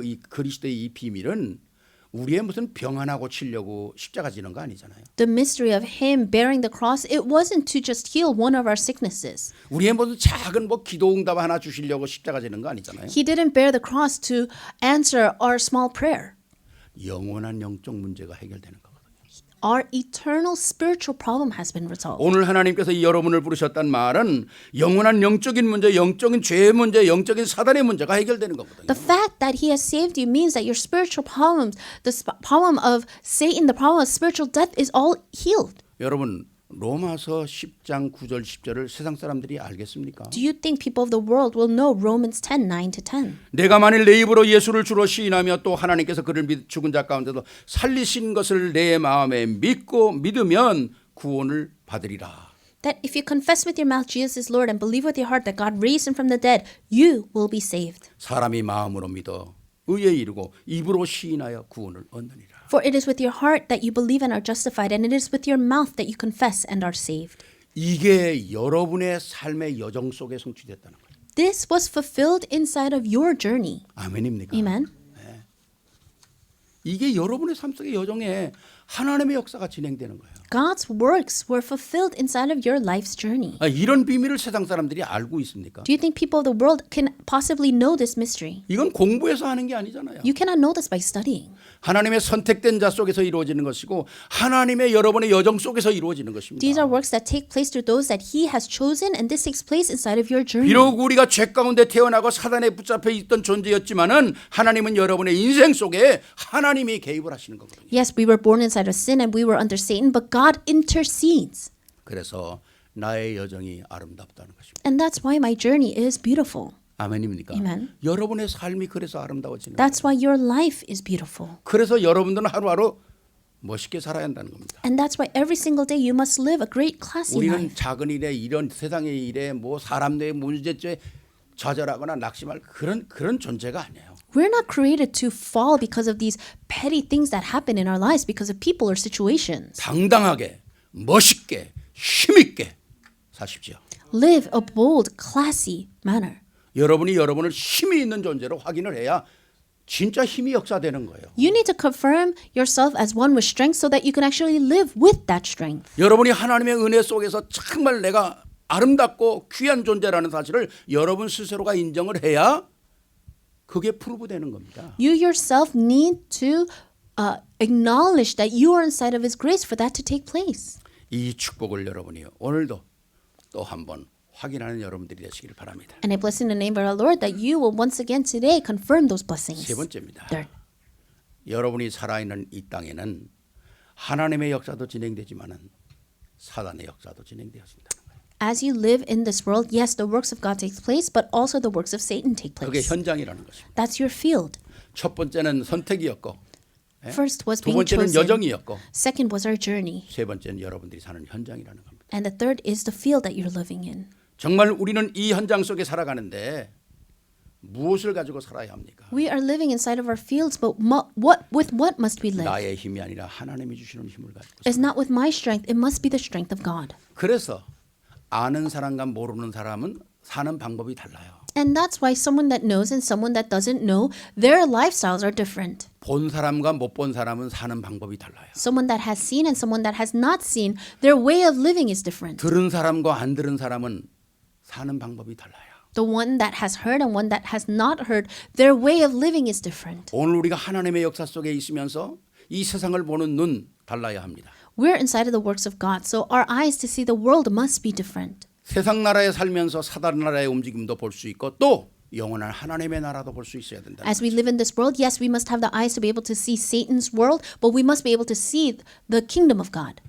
S1: 이 그리스도의 이 비밀은 우리의 무슨 병 하나 고치려고 십자가 지는 거 아니잖아요.
S2: The mystery of Him bearing the cross, it wasn't to just heal one of our sicknesses.
S1: 우리의 무슨 작은 뭐 기도 응답 하나 주시려고 십자가 지는 거 아니잖아요.
S2: He didn't bear the cross to answer our small prayer.
S1: 영원한 영적 문제가 해결되는 거거든요.
S2: Our eternal spiritual problem has been resolved.
S1: 오늘 하나님께서 여러분을 부르셨단 말은 영원한 영적인 문제, 영적인 죄의 문제, 영적인 사단의 문제가 해결되는 거거든요.
S2: The fact that He has saved you means that your spiritual problems, problem of Satan, the problem of spiritual death is all healed.
S1: 여러분 로마서 10장 9절 10절을 세상 사람들이 알겠습니까?
S2: Do you think people of the world will know Romans 10, 9 to 10?
S1: 내가 만일 내 입으로 예수를 주로 시인하며 또 하나님께서 그를 죽은 자 가운데서 살리신 것을 내 마음에 믿으면 구원을 받으리라.
S2: That if you confess with your mouth Jesus is Lord and believe with your heart that God raised Him from the dead, you will be saved.
S1: 사람이 마음으로 믿어 의에 이르고 입으로 시인하여 구원을 얻느니라.
S2: For it is with your heart that you believe and are justified, and it is with your mouth that you confess and are saved.
S1: 이게 여러분의 삶의 여정 속에 성취됐다는 거예요.
S2: This was fulfilled inside of your journey.
S1: 아멘입니까?
S2: Amen.
S1: 이게 여러분의 삶 속의 여정에 하나님의 역사가 진행되는 거예요.
S2: God's works were fulfilled inside of your life's journey.
S1: 이런 비밀을 세상 사람들이 알고 있습니까?
S2: Do you think people of the world can possibly know this mystery?
S1: 이건 공부해서 하는 게 아니잖아요.
S2: You cannot know this by studying.
S1: 하나님의 선택된 자 속에서 이루어지는 것이고 하나님의 여러분의 여정 속에서 이루어지는 것입니다.
S2: These are works that take place through those that He has chosen, and this takes place inside of your journey.
S1: 비록 우리가 죄 가운데 태어나고 사단에 붙잡혀 있던 존재였지만은 하나님은 여러분의 인생 속에 하나님이 개입을 하시는 거거든요.
S2: Yes, we were born inside of sin and we were under Satan, but God intercedes.
S1: 그래서 나의 여정이 아름답다는 것입니다.
S2: And that's why my journey is beautiful.
S1: 아멘입니까?
S2: Amen.
S1: 여러분의 삶이 그래서 아름다워지는 거예요.
S2: That's why your life is beautiful.
S1: 그래서 여러분들은 하루하루 멋있게 살아야 한다는 겁니다.
S2: And that's why every single day you must live a great classy
S1: 우리는
S2: life.
S1: 작은 일에 이런 세상의 일에 뭐 사람 내 문제에 좌절하거나 낙심할 그런 존재가 아니에요.
S2: We're not created to fall because of these petty things that happen in our lives because of people or situations.
S1: 당당하게, 멋있게, 힘있게 사십시오.
S2: Live a bold, classy manner.
S1: 여러분이 여러분을 힘이 있는 존재로 확인을 해야 진짜 힘이 역사되는 거예요.
S2: You need to confirm yourself as one with strength so that you can actually live with that strength.
S1: 여러분이 하나님의 은혜 속에서 정말 내가 아름답고 귀한 존재라는 사실을 여러분 스스로가 인정을 해야 그게 프루브되는 겁니다.
S2: You yourself need to acknowledge that you are inside of His grace for that to take place.
S1: 이 축복을 여러분이 오늘도 또 한번 확인하는 여러분들이 되시길 바랍니다.
S2: And I bless in the name of our Lord that you will once again today confirm those blessings.
S1: 세 번째입니다.
S2: Third,
S1: 여러분이 살아있는 이 땅에는 하나님의 역사도 진행되지만은 사단의 역사도 진행되었습니다.
S2: as you live in this world, yes, the works of God take place, but also the works of Satan take
S1: 그게
S2: place.
S1: 현장이라는 것입니다.
S2: That's your field.
S1: 첫 번째는 선택이었고,
S2: First was
S1: 두
S2: being
S1: 번째는
S2: chosen.
S1: 여정이었고,
S2: Second was our journey.
S1: 세 번째는 여러분들이 사는 현장이라는 겁니다.
S2: And the third is the field that you're living in.
S1: 정말 우리는 이 현장 속에 살아가는데 무엇을 가지고 살아야 합니까?
S2: We are living inside of our fields, but with what must we live?
S1: 나의 힘이 아니라 하나님이 주시는 힘을 가지고.
S2: It's not with my strength, it must be the strength of God.
S1: 그래서 아는 사람과 모르는 사람은 사는 방법이 달라요.
S2: And that's why someone that knows and someone that doesn't know, their lifestyles are different.
S1: 본 사람과 못 본 사람은 사는 방법이 달라요.
S2: Someone that has seen and someone that has not seen, their way of living is different.
S1: 들은 사람과 안 들은 사람은 사는 방법이 달라요.
S2: The one that has heard and one that has not heard, their way of living is different.
S1: 오늘 우리가 하나님의 역사 속에 있으면서 이 세상을 보는 눈 달라야 합니다.
S2: We're inside of the works of God, so our eyes to see the world must be different.
S1: 세상 나라에 살면서 사단 나라의 움직임도 볼 수 있고 또 영원한 하나님의 나라도 볼 수 있어야 된다.
S2: As we live in this world, yes, we must have the eyes to be able to see Satan's world, but we must be able to see the kingdom of God.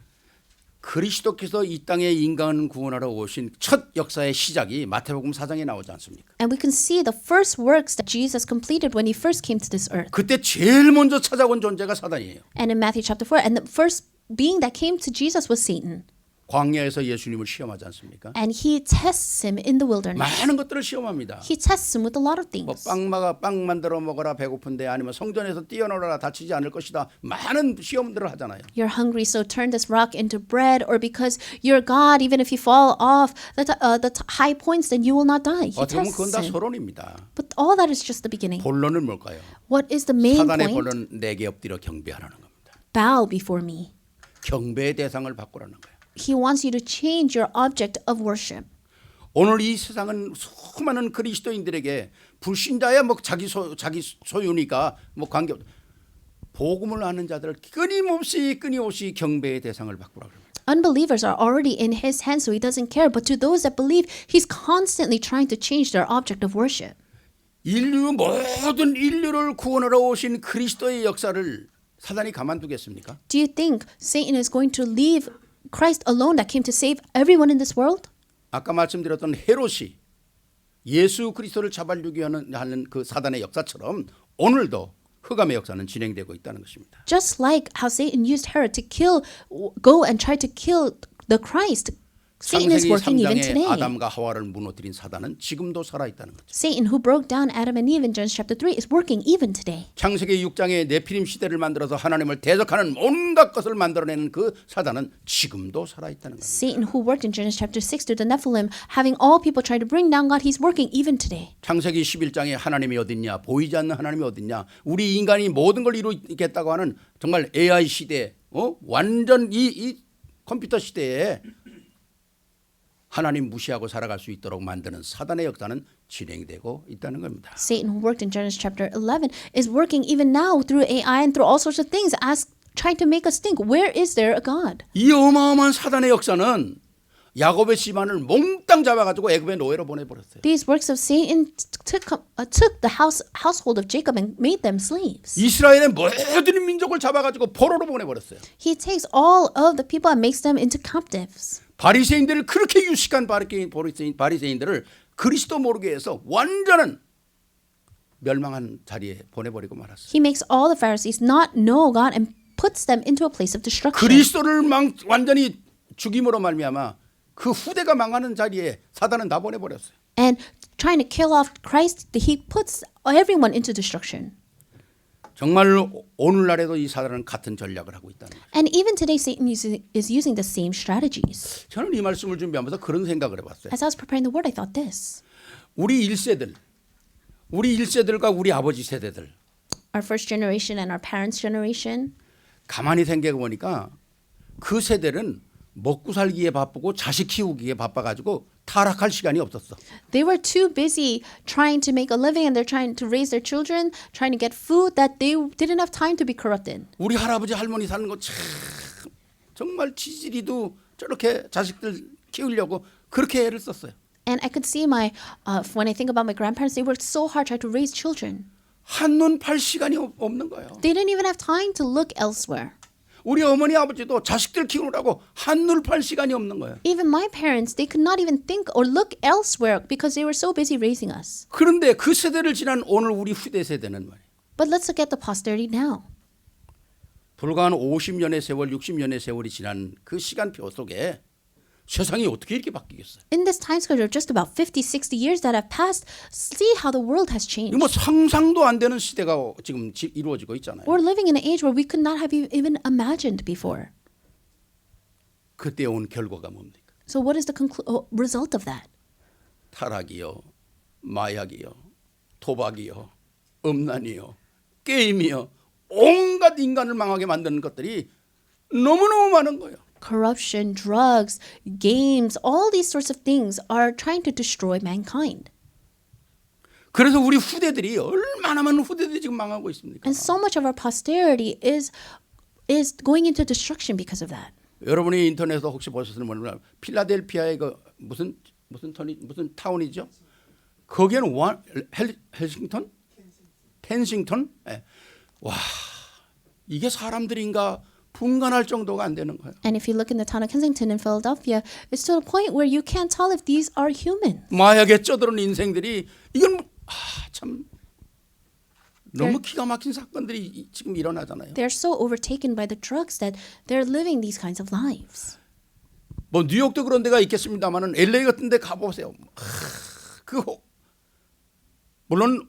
S1: 그리스도께서 이 땅에 인간을 구원하러 오신 첫 역사의 시작이 마태복음 4장에 나오지 않습니까?
S2: And we can see the first works that Jesus completed when he first came to this earth.
S1: 그때 제일 먼저 찾아온 존재가 사단이에요.
S2: And in Matthew chapter 4, and the first being that came to Jesus was Satan.
S1: 광야에서 예수님을 시험하지 않습니까?
S2: And he tests him in the wilderness.
S1: 많은 것들을 시험합니다.
S2: He tests him with a lot of
S1: 뭐
S2: things.
S1: 빵 만들어 먹어라 배고픈데 아니면 성전에서 뛰어놀아라 다치지 않을 것이다. 많은 시험들을 하잖아요.
S2: You're hungry, so turn this rock into bread, or because you're God, even if you fall off the high points, then you will not die. He
S1: 어떻게 보면 그건
S2: tests
S1: 다
S2: him.
S1: 서론입니다.
S2: But all that is just the beginning.
S1: 본론은 뭘까요?
S2: What is the main
S1: 사단의
S2: point?
S1: 본론 내게 엎드려 경배하라는 겁니다.
S2: Bow before me.
S1: 경배의 대상을 바꾸라는 거예요.
S2: He wants you to change your object of worship.
S1: 오늘 이 세상은 수많은 그리스도인들에게 불신자야 뭐 자기 소유니까 뭐 관계 복음을 아는 자들을 끊임없이 경배의 대상을 바꾸라 그럽니다.
S2: Unbelievers are already in his hands, so he doesn't care. But to those that believe, he's constantly trying to change their object of worship.
S1: 모든 인류를 구원하러 오신 그리스도의 역사를 사단이 가만두겠습니까?
S2: Do you think Satan is going to leave Christ alone that came to save everyone in this world?
S1: 아까 말씀드렸던 헤롯이 예수 그리스도를 잡아주기 하는 그 사단의 역사처럼 오늘도 흑암의 역사는 진행되고 있다는 것입니다.
S2: Just like how Satan used Herod to go and try to kill the Christ, Satan is
S1: 창세기
S2: working even
S1: 3장에
S2: today.
S1: 아담과 하와를 무너뜨린 사단은 지금도 살아있다는 거죠.
S2: Satan, who broke down Adam and Eve in Genesis chapter 3, is working even today.
S1: 창세기 6장에 네피림 시대를 만들어서 하나님을 대적하는 온갖 것을 만들어내는 그 사단은 지금도 살아있다는 겁니다.
S2: Satan, who worked in Genesis chapter 6 through the Nephilim, having all people try to bring down God, he's working even today.
S1: 창세기 11장에 하나님이 어딨냐, 보이지 않는 하나님이 어딨냐, 우리 인간이 모든 걸 이루겠다고 하는 정말 AI 시대, 완전 이 컴퓨터 시대에 하나님 무시하고 살아갈 수 있도록 만드는 사단의 역사는 진행되고 있다는 겁니다.
S2: Satan, who worked in Genesis chapter 11, is working even now through AI and through all sorts of things, trying to make us think, where is there a God?
S1: 이 어마어마한 사단의 역사는 야곱의 집안을 몽땅 잡아가지고 애굽의 노예로 보내버렸어요.
S2: These works of Satan took the household of Jacob and made them slaves.
S1: 이스라엘의 모든 민족을 잡아가지고 포로로 보내버렸어요.
S2: He takes all of the people and makes them into captives.
S1: 바리새인들을 그렇게 유식한 바리새인들을 그리스도 모르게 해서 완전한 멸망한 자리에 보내버리고 말았어요.
S2: He makes all the Pharisees not know God and puts them into a place of destruction.
S1: 그리스도를 완전히 죽임으로 말미암아 그 후대가 망하는 자리에 사단은 다 보내버렸어요.
S2: And trying to kill off Christ, he puts everyone into destruction.
S1: 정말 오늘날에도 이 사단은 같은 전략을 하고 있다는 거죠.
S2: And even today, Satan is using the same strategies.
S1: 저는 이 말씀을 준비하면서 그런 생각을 해봤어요.
S2: As I was preparing the word, I thought this.
S1: 우리 1세들과 우리 아버지 세대들
S2: Our first generation and our parents' generation,
S1: 가만히 생각해 보니까 그 세대는 먹고 살기에 바쁘고 자식 키우기에 바빠가지고 타락할 시간이 없었어.
S2: they were too busy trying to make a living and they're trying to raise their children, trying to get food, that they didn't have time to be corrupted.
S1: 우리 할아버지 할머니 사는 거 참 정말 지지리도 저렇게 자식들 키우려고 그렇게 애를 썼어요.
S2: And I could see when I think about my grandparents, they worked so hard trying to raise children.
S1: 한눈 팔 시간이 없는 거예요.
S2: They didn't even have time to look elsewhere.
S1: 우리 어머니 아버지도 자식들 키우느라고 한눈 팔 시간이 없는 거예요.
S2: Even my parents, they could not even think or look elsewhere because they were so busy raising us.
S1: 그런데 그 세대를 지난 오늘 우리 후대 세대는 말이에요.
S2: But let's look at the posterity now.
S1: 불과 한 50년의 세월, 60년의 세월이 지난 그 시간표 속에 세상이 어떻게 이렇게 바뀌겠어요?
S2: In this time schedule, just about 50, 60 years that have passed, see how the world has changed.
S1: 뭐 상상도 안 되는 시대가 지금 이루어지고 있잖아요.
S2: We're living in an age where we could not have even imagined before.
S1: 그때 온 결과가 뭡니까?
S2: So what is the result of that?
S1: 타락이요, 마약이요, 도박이요, 음란이요, 게임이요, 온갖 인간을 망하게 만드는 것들이 너무너무 많은 거예요.
S2: corruption, drugs, games, all these sorts of things are trying to destroy mankind.
S1: 그래서 우리 후대들이 얼마나 많은 후대들이 지금 망하고 있습니까?
S2: And so much of our posterity is going into destruction because of that.
S1: 여러분이 인터넷에서 혹시 보셨으면 모르겠지만 필라델피아의 그 무슨 타운이죠? 거기에는 헬싱턴? 켄싱턴? 네. 와, 이게 사람들인가 분간할 정도가 안 되는 거예요.
S2: And if you look in the town of Kensington in Philadelphia, it's to the point where you can't tell if these are human.
S1: 마약에 쩌들은 인생들이 이건 참 너무 기가 막힌 사건들이 지금 일어나잖아요.
S2: They're so overtaken by the drugs that they're living these kinds of lives.
S1: 뭐 뉴욕도 그런 데가 있겠습니다만은 LA 같은 데 가보세요. 물론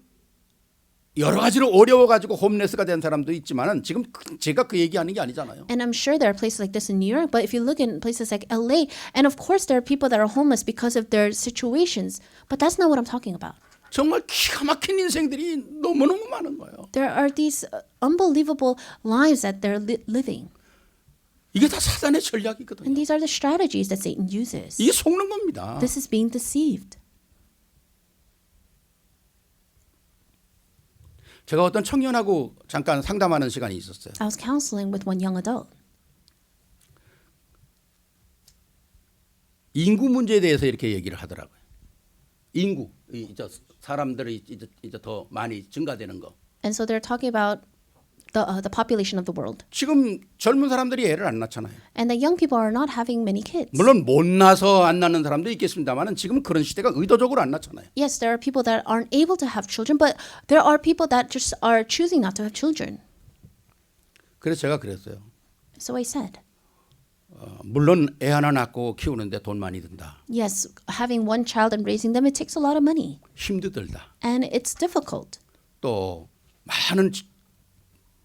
S1: 여러 가지로 어려워가지고 홈레스가 된 사람도 있지만은 지금 제가 그 얘기하는 게 아니잖아요.
S2: And I'm sure there are places like this in New York, but if you look in places like LA, and of course there are people that are homeless because of their situations, but that's not what I'm talking about.
S1: 정말 기가 막힌 인생들이 너무너무 많은 거예요.
S2: There are these unbelievable lives that they're living.
S1: 이게 다 사단의 전략이거든요.
S2: And these are the strategies that Satan uses.
S1: 이게 속는 겁니다.
S2: This is being deceived.
S1: 제가 어떤 청년하고 잠깐 상담하는 시간이 있었어요.
S2: I was counseling with one young adult.
S1: 인구 문제에 대해서 이렇게 얘기를 하더라고요. 인구, 이제 사람들이 이제 더 많이 증가되는 거.
S2: And so they're talking about the population of the world.
S1: 지금 젊은 사람들이 애를 안 낳잖아요.
S2: And the young people are not having many kids.
S1: 물론 못 낳아서 안 낳는 사람도 있겠습니다만은 지금 그런 시대가 의도적으로 안 낳잖아요.
S2: Yes, there are people that aren't able to have children, but there are people that just are choosing not to have children.
S1: 그래서 제가 그랬어요.
S2: So I said,
S1: 물론 애 하나 낳고 키우는데 돈 많이 든다.
S2: yes, having one child and raising them, it takes a lot of money.
S1: 힘도 들다.
S2: And it's difficult.
S1: 또 많은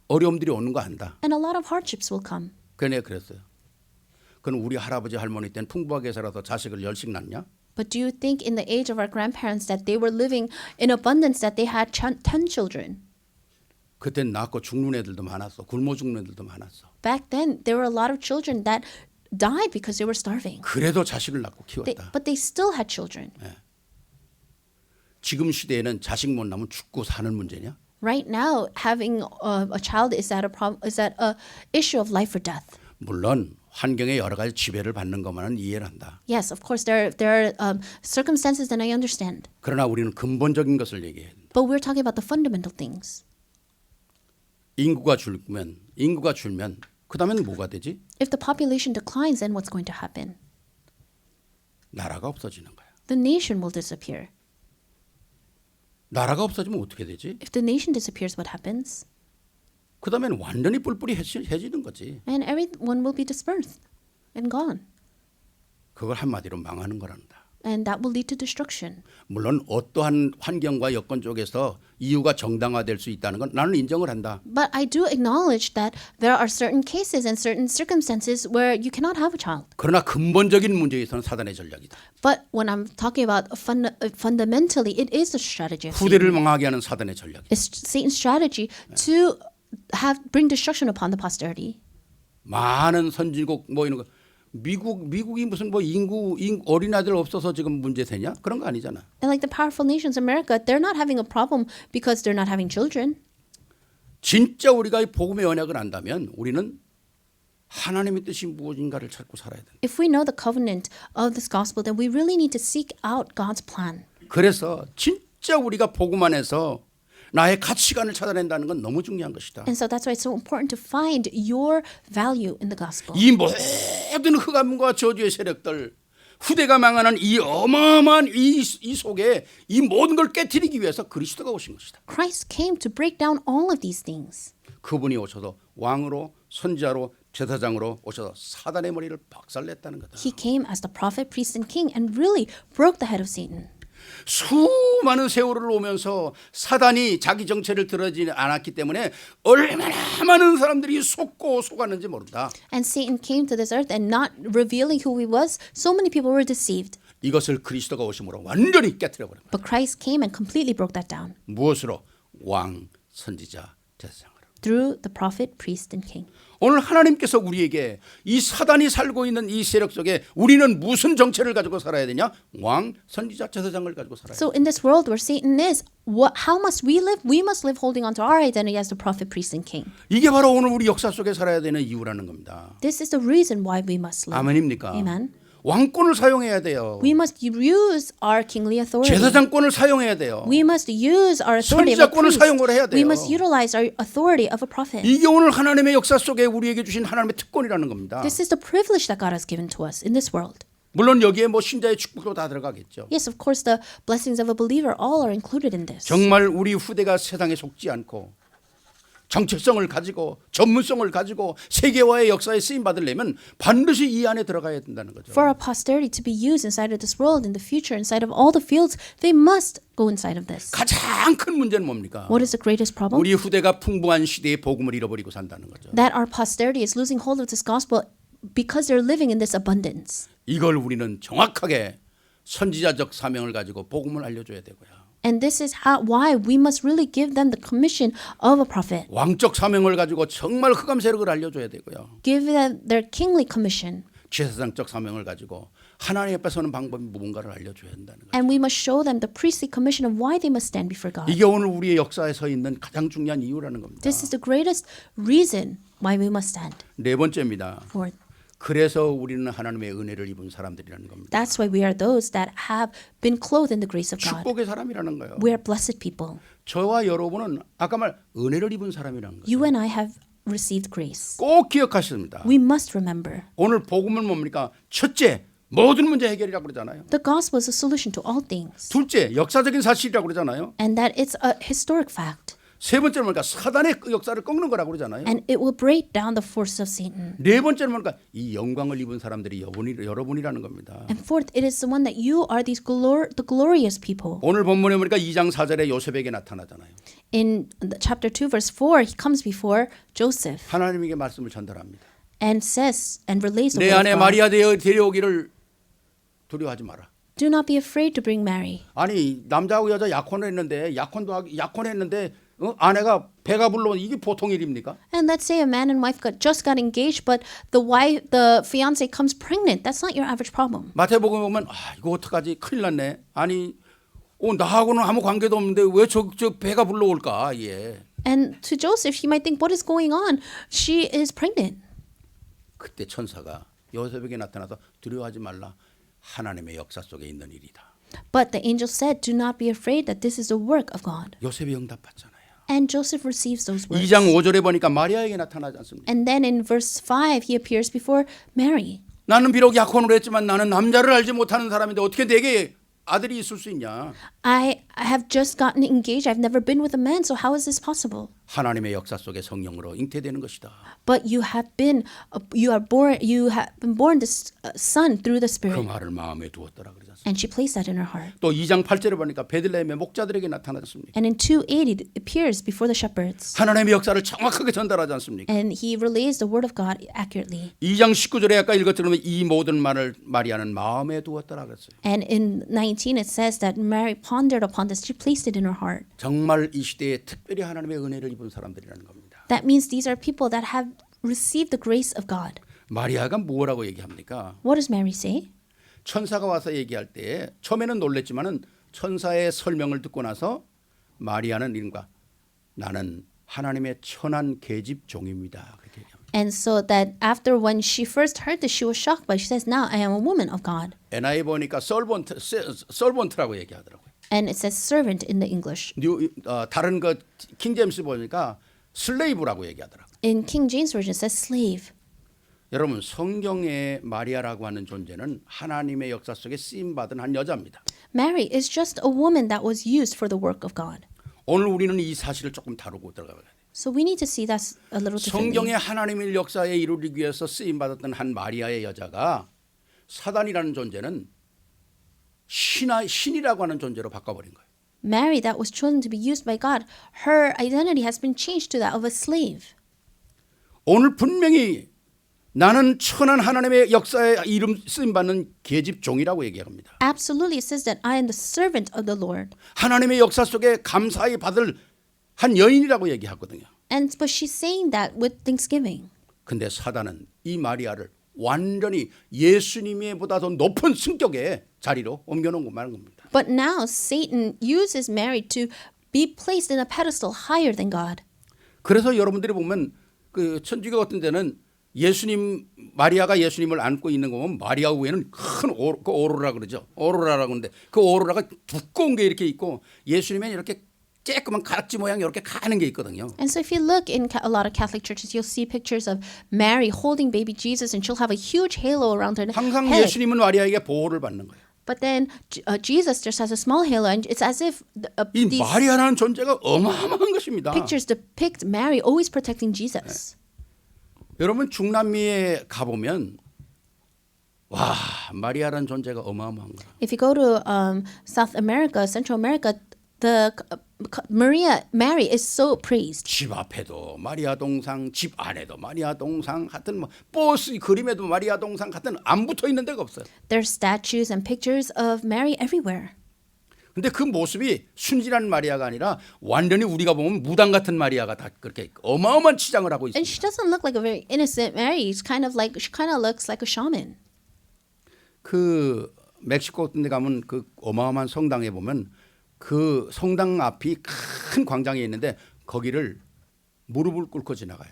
S1: 어려움들이 오는 거 안다.
S2: And a lot of hardships will come.
S1: 그래서 내가 그랬어요. 그럼 우리 할아버지 할머니 때는 풍부하게 살아서 자식을 10씩 낳냐?
S2: But do you think in the age of our grandparents that they were living in abundance, that they had 10 children?
S1: 그땐 낳고 죽는 애들도 많았어. 굶어 죽는 애들도 많았어.
S2: Back then, there were a lot of children that died because they were starving.
S1: 그래도 자식을 낳고 키웠다.
S2: But they still had children.
S1: 지금 시대에는 자식 못 낳으면 죽고 사는 문제냐?
S2: Right now, having a child, is that a problem? Is that a issue of life or death?
S1: 물론 환경의 여러 가지 지배를 받는 것만은 이해를 한다.
S2: Yes, of course, there are circumstances that I understand.
S1: 그러나 우리는 근본적인 것을 얘기해.
S2: But we're talking about the fundamental things.
S1: 인구가 줄면 그다음엔 뭐가 되지?
S2: If the population declines, then what's going to happen?
S1: 나라가 없어지는 거야.
S2: The nation will disappear.
S1: 나라가 없어지면 어떻게 되지?
S2: If the nation disappears, what happens?
S1: 그다음엔 완전히 뿔뿔이 해지는 거지.
S2: And everyone will be dispersed and gone.
S1: 그걸 한마디로 망하는 거란다.
S2: And that will lead to destruction.
S1: 물론 어떠한 환경과 여건 쪽에서 이유가 정당화될 수 있다는 건 나는 인정을 한다.
S2: But I do acknowledge that there are certain cases and certain circumstances where you cannot have a child.
S1: 그러나 근본적인 문제에서는 사단의 전략이다.
S2: But when I'm talking about fundamentally, it is the strategy of
S1: 후대를
S2: Satan.
S1: 망하게 하는 사단의 전략이다.
S2: It's Satan's strategy to bring destruction upon the posterity.
S1: 많은 선진국 뭐 이런 거 미국이 무슨 뭐 인구 어린아이들 없어서 지금 문제 되냐? 그런 거 아니잖아.
S2: And like the powerful nations, America, they're not having a problem because they're not having children.
S1: 진짜 우리가 이 복음의 언약을 안다면 우리는 하나님의 뜻이 무엇인가를 찾고 살아야 돼.
S2: If we know the covenant of this gospel, then we really need to seek out God's plan.
S1: 그래서 진짜 우리가 복음 안에서 나의 가치관을 찾아낸다는 건 너무 중요한 것이다.
S2: And so that's why it's so important to find your value in the gospel.
S1: 이 모든 흑암과 저주의 세력들, 후대가 망하는 이 어마어마한 이 속에 이 모든 걸 깨트리기 위해서 그리스도가 오신 것이다.
S2: Christ came to break down all of these things.
S1: 그분이 오셔서 왕으로 선지자로 제사장으로 오셔서 사단의 머리를 박살냈다는 거다.
S2: He came as the prophet, priest, and king and really broke the head of Satan.
S1: 수많은 세월을 오면서 사단이 자기 정체를 드러내지 않았기 때문에 얼마나 많은 사람들이 속았는지 모른다.
S2: And Satan came to this earth and not revealing who he was, so many people were deceived.
S1: 이것을 그리스도가 오심으로 완전히 깨트려버린 거다.
S2: But Christ came and completely broke that down.
S1: 무엇으로? 왕, 선지자, 제사장으로.
S2: Through the prophet, priest, and king.
S1: 오늘 하나님께서 우리에게 이 사단이 살고 있는 이 세력 속에 우리는 무슨 정체를 가지고 살아야 되냐? 왕, 선지자, 제사장을 가지고 살아야 돼.
S2: So in this world where Satan is, how must we live? We must live holding on to our identity as the prophet, priest, and king.
S1: 이게 바로 오늘 우리 역사 속에 살아야 되는 이유라는 겁니다.
S2: This is the reason why we must live.
S1: 아멘입니까?
S2: Amen.
S1: 왕권을 사용해야 돼요.
S2: We must use our kingly authority.
S1: 제사장권을 사용해야 돼요.
S2: We must use our authority of a
S1: 선지자권을
S2: priest.
S1: 사용을 해야
S2: We
S1: 돼요.
S2: must utilize our authority of a prophet.
S1: 이게 오늘 하나님의 역사 속에 우리에게 주신 하나님의 특권이라는 겁니다.
S2: This is the privilege that God has given to us in this world.
S1: 물론 여기에 뭐 신자의 축복도 다 들어가겠죠.
S2: Yes, of course, the blessings of a believer all are included in this.
S1: 정말 우리 후대가 세상에 속지 않고 정체성을 가지고 전문성을 가지고 세계화의 역사에 쓰임 받으려면 반드시 이 안에 들어가야 된다는 거죠.
S2: For our posterity to be used inside of this world in the future, inside of all the fields, they must go inside of this.
S1: 가장 큰 문제는 뭡니까?
S2: What is the greatest problem?
S1: 우리 후대가 풍부한 시대의 복음을 잃어버리고 산다는 거죠.
S2: That our posterity is losing hold of this gospel because they're living in this abundance.
S1: 이걸 우리는 정확하게 선지자적 사명을 가지고 복음을 알려줘야 되고요.
S2: And this is why we must really give them the commission of a prophet.
S1: 왕적 사명을 가지고 정말 흑암 세력을 알려줘야 되고요.
S2: Give them their kingly commission.
S1: 제사장적 사명을 가지고 하나님 앞에 서는 방법이 무언가를 알려줘야 한다는 거예요.
S2: And we must show them the priestly commission of why they must stand before God.
S1: 이게 오늘 우리의 역사에 서 있는 가장 중요한 이유라는 겁니다.
S2: This is the greatest reason why we must stand.
S1: 네 번째입니다.
S2: Fourth,
S1: 그래서 우리는 하나님의 은혜를 입은 사람들이라는 겁니다.
S2: that's why we are those that have been clothed in the grace of God.
S1: 축복의 사람이라는 거예요.
S2: We are blessed people.
S1: 저와 여러분은 아까 말 은혜를 입은 사람이라는 거예요.
S2: You and I have received grace.
S1: 꼭 기억하십니다.
S2: We must remember.
S1: 오늘 복음은 뭡니까? 첫째, 모든 문제 해결이라고 그러잖아요.
S2: The gospel is a solution to all things.
S1: 둘째, 역사적인 사실이라고 그러잖아요.
S2: And that it's a historic fact.
S1: 세 번째는 뭡니까? 사단의 역사를 꺾는 거라고 그러잖아요.
S2: And it will break down the forces of Satan.
S1: 네 번째는 뭡니까? 이 영광을 입은 사람들이 여러분이라는 겁니다.
S2: And fourth, it is the one that you are the glorious people.
S1: 오늘 본문에 보니까 2장 4절에 요셉에게 나타나잖아요.
S2: In chapter 2, verse 4, he comes before Joseph
S1: 하나님에게 말씀을 전달합니다.
S2: and says and relays the
S1: 내
S2: word
S1: 안에
S2: of God.
S1: 마리아 데려오기를 두려워하지 마라.
S2: Do not be afraid to bring Mary.
S1: 아니 남자하고 여자 약혼했는데 아내가 배가 불러 이게 보통 일입니까?
S2: And let's say a man and wife just got engaged, but the fiance comes pregnant. That's not your average problem.
S1: 마태복음 보면 이거 어떡하지? 큰일 났네. 아니 나하고는 아무 관계도 없는데 왜 저 배가 불러올까? 예.
S2: And to Joseph, he might think, what is going on? She is pregnant.
S1: 그때 천사가 요셉에게 나타나서 두려워하지 말라. 하나님의 역사 속에 있는 일이다.
S2: But the angel said, do not be afraid that this is the work of God.
S1: 요셉이 응답받잖아요.
S2: And Joseph receives those words.
S1: 2장 5절에 보니까 마리아에게 나타나지 않습니까?
S2: And then in verse 5, he appears before Mary.
S1: 나는 비록 약혼을 했지만 나는 남자를 알지 못하는 사람인데 어떻게 내게 아들이 있을 수 있냐?
S2: I have just gotten engaged. I've never been with a man, so how is this possible?
S1: 하나님의 역사 속에 성령으로 잉태되는 것이다.
S2: But you have been born this son through the
S1: 그
S2: Spirit.
S1: 말을 마음에 두었더라 그러지 않습니까?
S2: And she placed that in her heart.
S1: 또 2장 8절에 보니까 베들레헴의 목자들에게 나타났습니다.
S2: And in 2:8, it appears before the shepherds.
S1: 하나님의 역사를 정확하게 전달하지 않습니까?
S2: And he relays the word of God accurately.
S1: 2장 19절에 아까 읽었처럼 이 모든 말을 마리아는 마음에 두었더라 그랬어요.
S2: And in 19, it says that Mary pondered upon this. She placed it in her heart.
S1: 정말 이 시대에 특별히 하나님의 은혜를 입은 사람들이라는 겁니다.
S2: That means these are people that have received the grace of God.
S1: 마리아가 뭐라고 얘기합니까?
S2: What does Mary say?
S1: 천사가 와서 얘기할 때 처음에는 놀랬지만은 천사의 설명을 듣고 나서 마리아는 이른가 나는 하나님의 천한 계집 종입니다. 그렇게 얘기합니다.
S2: And so that after when she first heard this, she was shocked, but she says, now I am a woman of God.
S1: NIV 보니까 servant라고 얘기하더라고요.
S2: And it says servant in the English.
S1: 다른 그 킹제임스 보니까 슬레이브라고 얘기하더라고요.
S2: In King James Version, it says slave.
S1: 여러분 성경의 마리아라고 하는 존재는 하나님의 역사 속에 쓰임 받은 한 여자입니다.
S2: Mary is just a woman that was used for the work of God.
S1: 오늘 우리는 이 사실을 조금 다루고 들어가야 돼요.
S2: So we need to see that a little differently.
S1: 성경의 하나님의 역사에 이루기 위해서 쓰임 받았던 한 마리아의 여자가 사단이라는 존재는 신이라고 하는 존재로 바꿔버린 거예요.
S2: Mary, that was chosen to be used by God, her identity has been changed to that of a slave.
S1: 오늘 분명히 나는 천한 하나님의 역사에 이름 쓰임 받는 계집 종이라고 얘기합니다.
S2: Absolutely, it says that I am the servant of the Lord.
S1: 하나님의 역사 속에 감사히 받을 한 여인이라고 얘기하거든요.
S2: But she's saying that with thanksgiving.
S1: 근데 사단은 이 마리아를 완전히 예수님보다 더 높은 승격의 자리로 옮겨놓은 말인 겁니다.
S2: But now Satan uses Mary to be placed in a pedestal higher than God.
S1: 그래서 여러분들이 보면 그 천주교 같은 데는 마리아가 예수님을 안고 있는 거 보면 마리아 위에는 큰 오로라 그러죠. 오로라라고 하는데 그 오로라가 두꺼운 게 이렇게 있고 예수님은 이렇게 쬐끄만 가락지 모양 이렇게 가는 게 있거든요.
S2: And so if you look in a lot of Catholic churches, you'll see pictures of Mary holding baby Jesus and she'll have a huge halo around her
S1: 항상
S2: head.
S1: 예수님은 마리아에게 보호를 받는 거예요.
S2: But then Jesus just has a small halo and it's as if
S1: 이
S2: these
S1: 마리아라는 존재가 어마어마한 것입니다.
S2: pictures depict Mary always protecting Jesus.
S1: 여러분 중남미에 가보면 와 마리아라는 존재가 어마어마한 거야.
S2: If you go to South America, Central America, Mary is so praised.
S1: 집 앞에도 마리아 동상, 집 안에도 마리아 동상, 하여튼 뭐 버스 그림에도 마리아 동상 같은 안 붙어 있는 데가 없어요.
S2: There's statues and pictures of Mary everywhere.
S1: 근데 그 모습이 순진한 마리아가 아니라 완전히 우리가 보면 무당 같은 마리아가 다 그렇게 어마어마한 치장을 하고
S2: And
S1: 있습니다.
S2: she doesn't look like a very innocent Mary. She kind of looks like a shaman.
S1: 그 멕시코 같은 데 가면 그 어마어마한 성당에 보면 그 성당 앞이 큰 광장에 있는데 거기를 무릎을 꿇고 지나가요.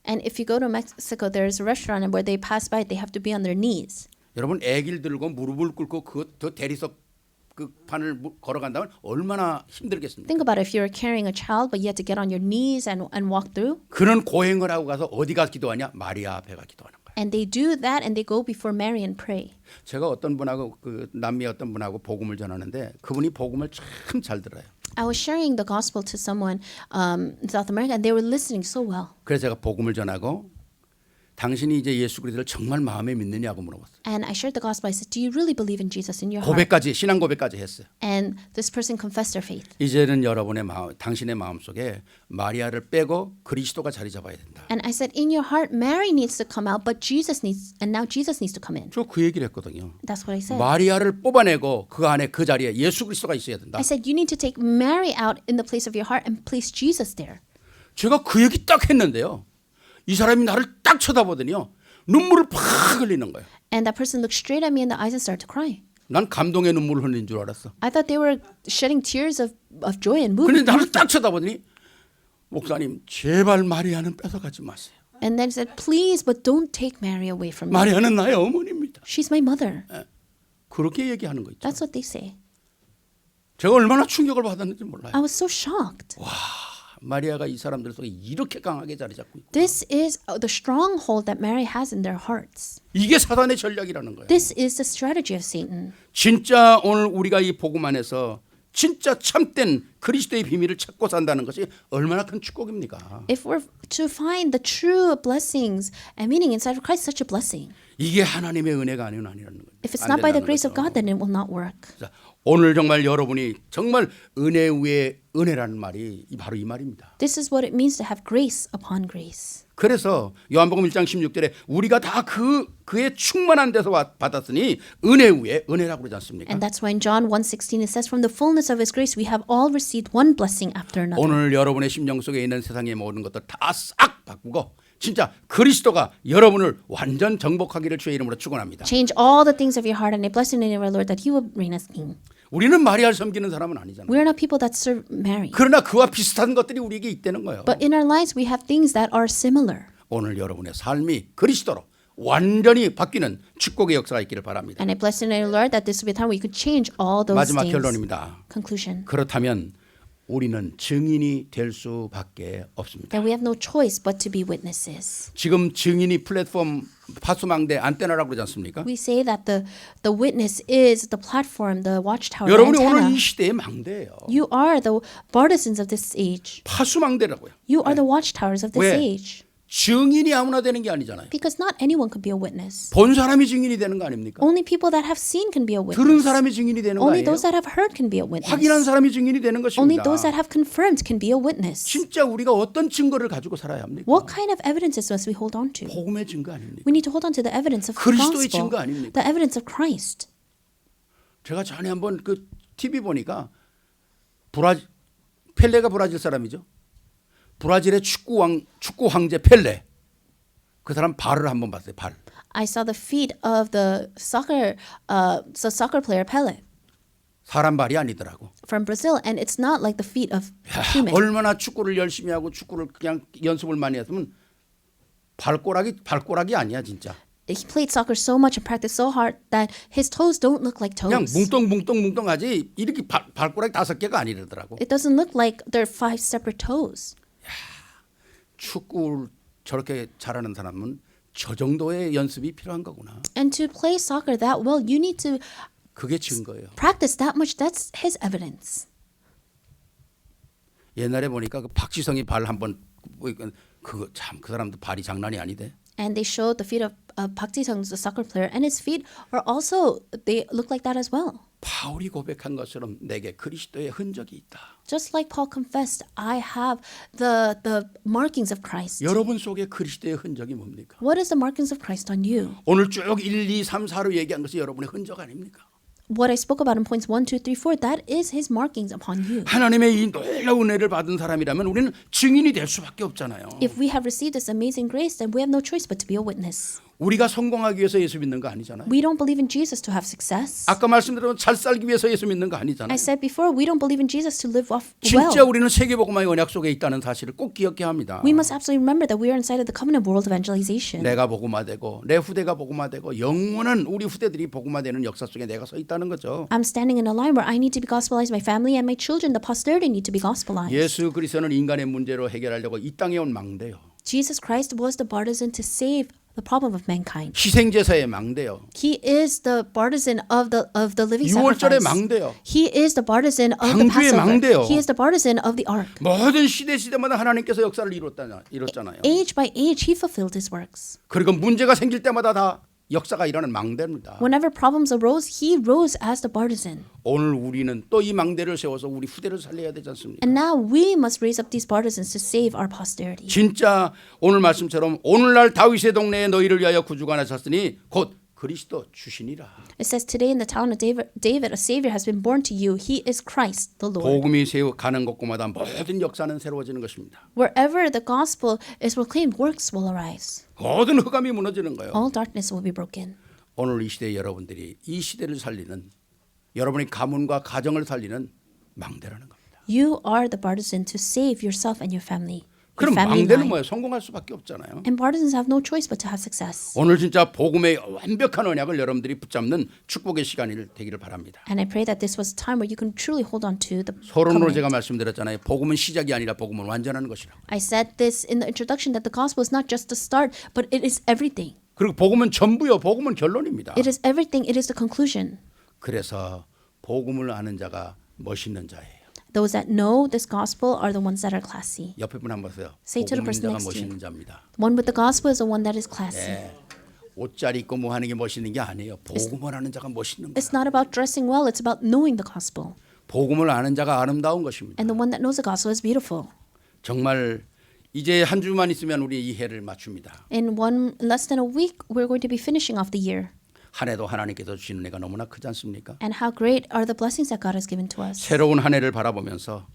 S2: And if you go to Mexico, there's a restaurant and where they pass by, they have to be on their knees.
S1: 여러분 애기를 들고 무릎을 꿇고 그 대리석 그 판을 걸어간다면 얼마나 힘들겠습니까?
S2: Think about it, if you're carrying a child, but you have to get on your knees and walk through.
S1: 그는 고행을 하고 가서 어디가 기도하냐? 마리아 앞에 가 기도하는 거예요.
S2: And they do that and they go before Mary and pray.
S1: 제가 어떤 분하고 그 남미 어떤 분하고 복음을 전하는데 그분이 복음을 참 잘 들어요.
S2: I was sharing the gospel to someone in South America and they were listening so well.
S1: 그래서 제가 복음을 전하고 당신이 이제 예수 그리스도를 정말 마음에 믿느냐고 물어봤어요.
S2: And I shared the gospel. I said, do you really believe in Jesus in your heart?
S1: 고백까지 신앙 고백까지 했어요.
S2: And this person confessed their faith.
S1: 이제는 여러분의 마음, 당신의 마음 속에 마리아를 빼고 그리스도가 자리 잡아야 된다.
S2: And I said, in your heart, Mary needs to come out, but now Jesus needs to come in.
S1: 저 그 얘기를 했거든요.
S2: That's what I said.
S1: 마리아를 뽑아내고 그 안에 그 자리에 예수 그리스도가 있어야 된다.
S2: I said, you need to take Mary out in the place of your heart and place Jesus there.
S1: 제가 그 얘기 딱 했는데요. 이 사람이 나를 딱 쳐다보더니요. 눈물을 팍 흘리는 거예요.
S2: And that person looked straight at me in the eyes and started to cry.
S1: 난 감동의 눈물을 흘리는 줄 알았어.
S2: I thought they were shedding tears of joy and
S1: 근데
S2: movement.
S1: 나를 딱 쳐다보더니 목사님 제발 마리아는 뺏어가지 마세요.
S2: And then said, please, but don't take Mary away from me.
S1: 마리아는 나의 어머니입니다.
S2: She's my mother.
S1: 그렇게 얘기하는 거 있죠.
S2: That's what they say.
S1: 제가 얼마나 충격을 받았는지 몰라요.
S2: I was so shocked.
S1: 마리아가 이 사람들 속에 이렇게 강하게 자리 잡고 있고
S2: This is the stronghold that Mary has in their hearts.
S1: 이게 사단의 전략이라는 거예요.
S2: This is the strategy of Satan.
S1: 진짜 오늘 우리가 이 복음 안에서 진짜 참된 그리스도의 비밀을 찾고 산다는 것이 얼마나 큰 축복입니까?
S2: If we're to find the true blessings and meaning inside of Christ, such a blessing.
S1: 이게 하나님의 은혜가 아니라는 거예요.
S2: If it's not by the grace of God, then it will not work.
S1: 자, 오늘 정말 여러분이 정말 은혜 위에 은혜라는 말이 바로 이 말입니다.
S2: This is what it means to have grace upon grace.
S1: 그래서 요한복음 1장 16절에 우리가 다 그의 충만한 데서 받았으니 은혜 위에 은혜라고 그러지 않습니까?
S2: And that's why in John 1:16 it says, from the fullness of his grace we have all received one blessing after another.
S1: 오늘 여러분의 심령 속에 있는 세상의 모든 것들 다 싹 바꾸고 진짜 그리스도가 여러분을 완전 정복하기를 주의 이름으로 축원합니다.
S2: Change all the things of your heart and a blessing in our Lord that he will reign as king.
S1: 우리는 마리아를 섬기는 사람은 아니잖아요.
S2: We're not people that serve Mary.
S1: 그러나 그와 비슷한 것들이 우리에게 있다는 거예요.
S2: But in our lives we have things that are similar.
S1: 오늘 여러분의 삶이 그리스도로 완전히 바뀌는 축복의 역사가 있기를 바랍니다.
S2: And I bless in our Lord that this will be a time where you could change all those
S1: 마지막
S2: things.
S1: 결론입니다.
S2: Conclusion.
S1: 그렇다면 우리는 증인이 될 수밖에 없습니다.
S2: That we have no choice but to be witnesses.
S1: 지금 증인이 플랫폼 파수망대 안테나라고 그러지 않습니까?
S2: We say that the witness is the platform, the watchtower, the
S1: 여러분이 오늘
S2: antenna.
S1: 이 시대의 망대예요.
S2: You are the partisans of this age.
S1: 파수망대라고요.
S2: You are the watchtowers of this
S1: 왜?
S2: age.
S1: 증인이 아무나 되는 게 아니잖아요.
S2: Because not anyone could be a witness.
S1: 본 사람이 증인이 되는 거 아닙니까?
S2: Only people that have seen can be a
S1: 들은
S2: witness.
S1: 사람이 증인이 되는 거
S2: Only
S1: 아니에요?
S2: those that have heard can be a witness.
S1: 확인한 사람이 증인이 되는
S2: Only
S1: 것입니다.
S2: those that have confirmed can be a witness.
S1: 진짜 우리가 어떤 증거를 가지고 살아야 합니까?
S2: What kind of evidences must we hold on to?
S1: 복음의 증거 아닙니까?
S2: We need to hold on to the evidence of the
S1: 그리스도의
S2: gospel,
S1: 증거 아닙니까?
S2: the evidence of Christ.
S1: 제가 전에 한번 그 TV 보니까 펠레가 브라질 사람이죠. 브라질의 축구 황제 펠레. 그 사람 발을 한번 봤어요. 발.
S2: I saw the feet of the soccer player Pele
S1: 사람 발이 아니더라고.
S2: from Brazil, and it's not like the feet of human.
S1: 얼마나 축구를 열심히 하고 축구를 그냥 연습을 많이 했으면 발꼬락이 아니야 진짜.
S2: He played soccer so much and practiced so hard that his toes don't look like
S1: 그냥
S2: toes.
S1: 뭉뚱뭉뚱하지 이렇게 발꼬락이 5개가 아니더라고.
S2: It doesn't look like they're 5 separate toes.
S1: 축구를 저렇게 잘하는 사람은 저 정도의 연습이 필요한 거구나.
S2: And to play soccer that well, you need to
S1: 그게 증거예요.
S2: practice that much. That's his evidence.
S1: 옛날에 보니까 그 박지성이 발 한번 그거 참 그 사람도 발이 장난이 아니대.
S2: And they showed the feet of Park Ji-sung, the soccer player, and his feet are also, they look like that as well.
S1: 바울이 고백한 것처럼 내게 그리스도의 흔적이 있다.
S2: Just like Paul confessed, I have the markings of Christ.
S1: 여러분 속에 그리스도의 흔적이 뭡니까?
S2: What is the markings of Christ on you?
S1: 오늘 쭉 1, 2, 3, 4로 얘기한 것이 여러분의 흔적 아닙니까?
S2: What I spoke about in points 1, 2, 3, 4, that is his markings upon you.
S1: 하나님의 이 놀라운 은혜를 받은 사람이라면 우리는 증인이 될 수밖에 없잖아요.
S2: If we have received this amazing grace, then we have no choice but to be a witness.
S1: 우리가 성공하기 위해서 예수 믿는 거 아니잖아요.
S2: We don't believe in Jesus to have success.
S1: 아까 말씀드린 잘 살기 위해서 예수 믿는 거 아니잖아요.
S2: I said before, we don't believe in Jesus to live off well.
S1: 진짜 우리는 세계복음화의 언약 속에 있다는 사실을 꼭 기억해야 합니다.
S2: We must absolutely remember that we are inside of the covenant world evangelization.
S1: 내가 복음화되고 내 후대가 복음화되고 영원한 우리 후대들이 복음화되는 역사 속에 내가 서 있다는 거죠.
S2: I'm standing in a line where I need to be gospelized, my family and my children, the posterity need to be gospelized.
S1: 예수 그리스도는 인간의 문제로 해결하려고 이 땅에 온 망대요.
S2: Jesus Christ was the partisan to save the problem of mankind.
S1: 희생제사의 망대요.
S2: He is the partisan of the living
S1: 유월절의
S2: sacrifice.
S1: 망대요.
S2: He is the partisan of the
S1: 방주의
S2: Passover.
S1: 망대요.
S2: He is the partisan of the ark.
S1: 모든 시대마다 하나님께서 역사를 이뤘잖아요.
S2: Age by age, he fulfilled his works.
S1: 그리고 문제가 생길 때마다 다 역사가 일어나는 망대입니다.
S2: Whenever problems arose, he rose as the partisan.
S1: 오늘 우리는 또 이 망대를 세워서 우리 후대를 살려야 되지 않습니까?
S2: And now we must raise up these partisans to save our posterity.
S1: 진짜 오늘 말씀처럼 오늘날 다윗의 동네에 너희를 위하여 구주가 나셨으니 곧 그리스도 주시니라.
S2: It says today in the town of David, a savior has been born to you. He is Christ, the Lord.
S1: 복음이 가는 곳마다 모든 역사는 새로워지는 것입니다.
S2: Wherever the gospel is proclaimed, works will arise.
S1: 모든 흑암이 무너지는 거예요.
S2: All darkness will be broken.
S1: 오늘 이 시대에 여러분들이 이 시대를 살리는 여러분의 가문과 가정을 살리는 망대라는 겁니다.
S2: You are the partisan to save yourself and your family. Your
S1: 그럼
S2: family
S1: 망대는
S2: line.
S1: 뭐예요? 성공할 수밖에 없잖아요.
S2: And partisans have no choice but to have success.
S1: 오늘 진짜 복음의 완벽한 언약을 여러분들이 붙잡는 축복의 시간이 되기를 바랍니다.
S2: And I pray that this was a time where you can truly hold on to the
S1: 서론으로
S2: covenant.
S1: 제가 말씀드렸잖아요. 복음은 시작이 아니라 복음은 완전한 것이라고.
S2: I said this in the introduction that the gospel is not just the start, but it is everything.
S1: 그리고 복음은 전부요. 복음은 결론입니다.
S2: It is everything. It is the conclusion.
S1: 그래서 복음을 아는 자가 멋있는 자예요.
S2: Those that know this gospel are the ones that are classy.
S1: 옆에 분 한번 보세요.
S2: Say to the
S1: 복음 있는
S2: person
S1: 자가
S2: next to you.
S1: 멋있는 자입니다.
S2: One with the gospel is the one that is classy.
S1: 네. 옷잘 입고 뭐 하는 게 멋있는 게 아니에요. 복음을 아는 자가 멋있는 거예요.
S2: It's not about dressing well. It's about knowing the gospel.
S1: 복음을 아는 자가 아름다운 것입니다.
S2: And the one that knows the gospel is beautiful.
S1: 정말 이제 한 주만 있으면 우리 이 해를 맞춥니다.
S2: In less than a week, we're going to be finishing off the year.
S1: 한 해도 하나님께서 주시는 은혜가 너무나 크지 않습니까?
S2: And how great are the blessings that God has given to us.
S1: 새로운 한 해를 바라보면서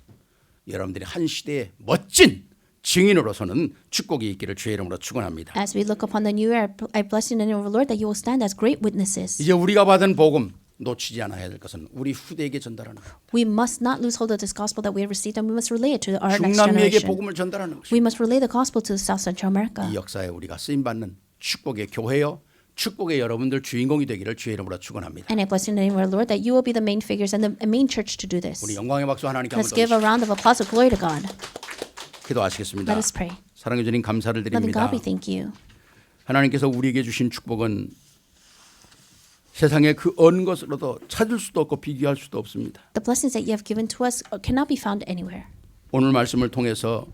S1: 여러분들이 한 시대의 멋진 증인으로서는 축복이 있기를 주의 이름으로 축원합니다.
S2: As we look upon the new year, I bless you in the name of the Lord that you will stand as great witnesses.
S1: 이제 우리가 받은 복음 놓치지 않아야 될 것은 우리 후대에게 전달하는 것.
S2: We must not lose hold of this gospel that we have received, and we must relay it to our next
S1: 중남미에게
S2: generation.
S1: 복음을 전달하는 것.
S2: We must relay the gospel to South Central America.
S1: 이 역사에 우리가 쓰임 받는 축복의 교회요, 축복의 여러분들 주인공이 되기를 주의 이름으로 축원합니다.
S2: And I bless you in the name of our Lord that you will be the main figures and the main church to do this.
S1: 우리 영광의 박수 하나님께
S2: Let's
S1: 한번
S2: give a
S1: 더
S2: round of applause of glory to God.
S1: 기도하시겠습니다.
S2: Let us pray.
S1: 사랑해 주님 감사를
S2: Loving
S1: 드립니다.
S2: God, we thank you.
S1: 하나님께서 우리에게 주신 축복은 세상의 그 어느 것으로도 찾을 수도 없고 비교할 수도 없습니다.
S2: The blessings that you have given to us cannot be found anywhere.
S1: 오늘 말씀을 통해서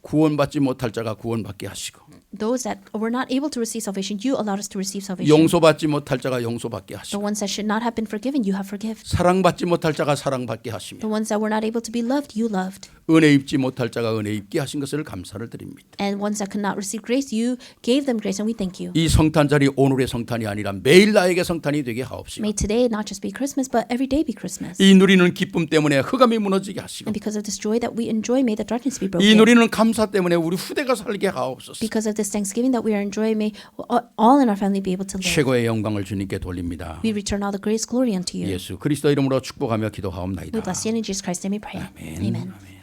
S1: 구원받지 못할 자가 구원받게 하시고
S2: Those that were not able to receive salvation, you allowed us to receive salvation.
S1: 용서받지 못할 자가 용서받게
S2: The
S1: 하시고
S2: ones that should not have been forgiven, you have forgiven.
S1: 사랑받지 못할 자가 사랑받게 하시며
S2: The ones that were not able to be loved, you loved.
S1: 은혜 입지 못할 자가 은혜 입게 하신 것을 감사를 드립니다.
S2: And ones that could not receive grace, you gave them grace, and we thank you.
S1: 이 성탄 자리 오늘의 성탄이 아니라 매일 나에게 성탄이 되게 하옵시고
S2: May today not just be Christmas, but every day be Christmas.
S1: 이 누리는 기쁨 때문에 흑암이 무너지게 하시고
S2: And because of this joy that we enjoy, may the darkness be
S1: 이
S2: broken.
S1: 누리는 감사 때문에 우리 후대가 살게 하옵소서.
S2: Because of this this Thanksgiving that we are enjoying, may all in our family be able to live.
S1: 최고의 영광을 주님께 돌립니다.
S2: We return all the greatest glory unto you.
S1: 예수 그리스도 이름으로 축복하며 기도하옵나이다.
S2: We bless you in Jesus Christ's name we pray.
S1: 아멘.
S2: Amen.
S1: 아멘.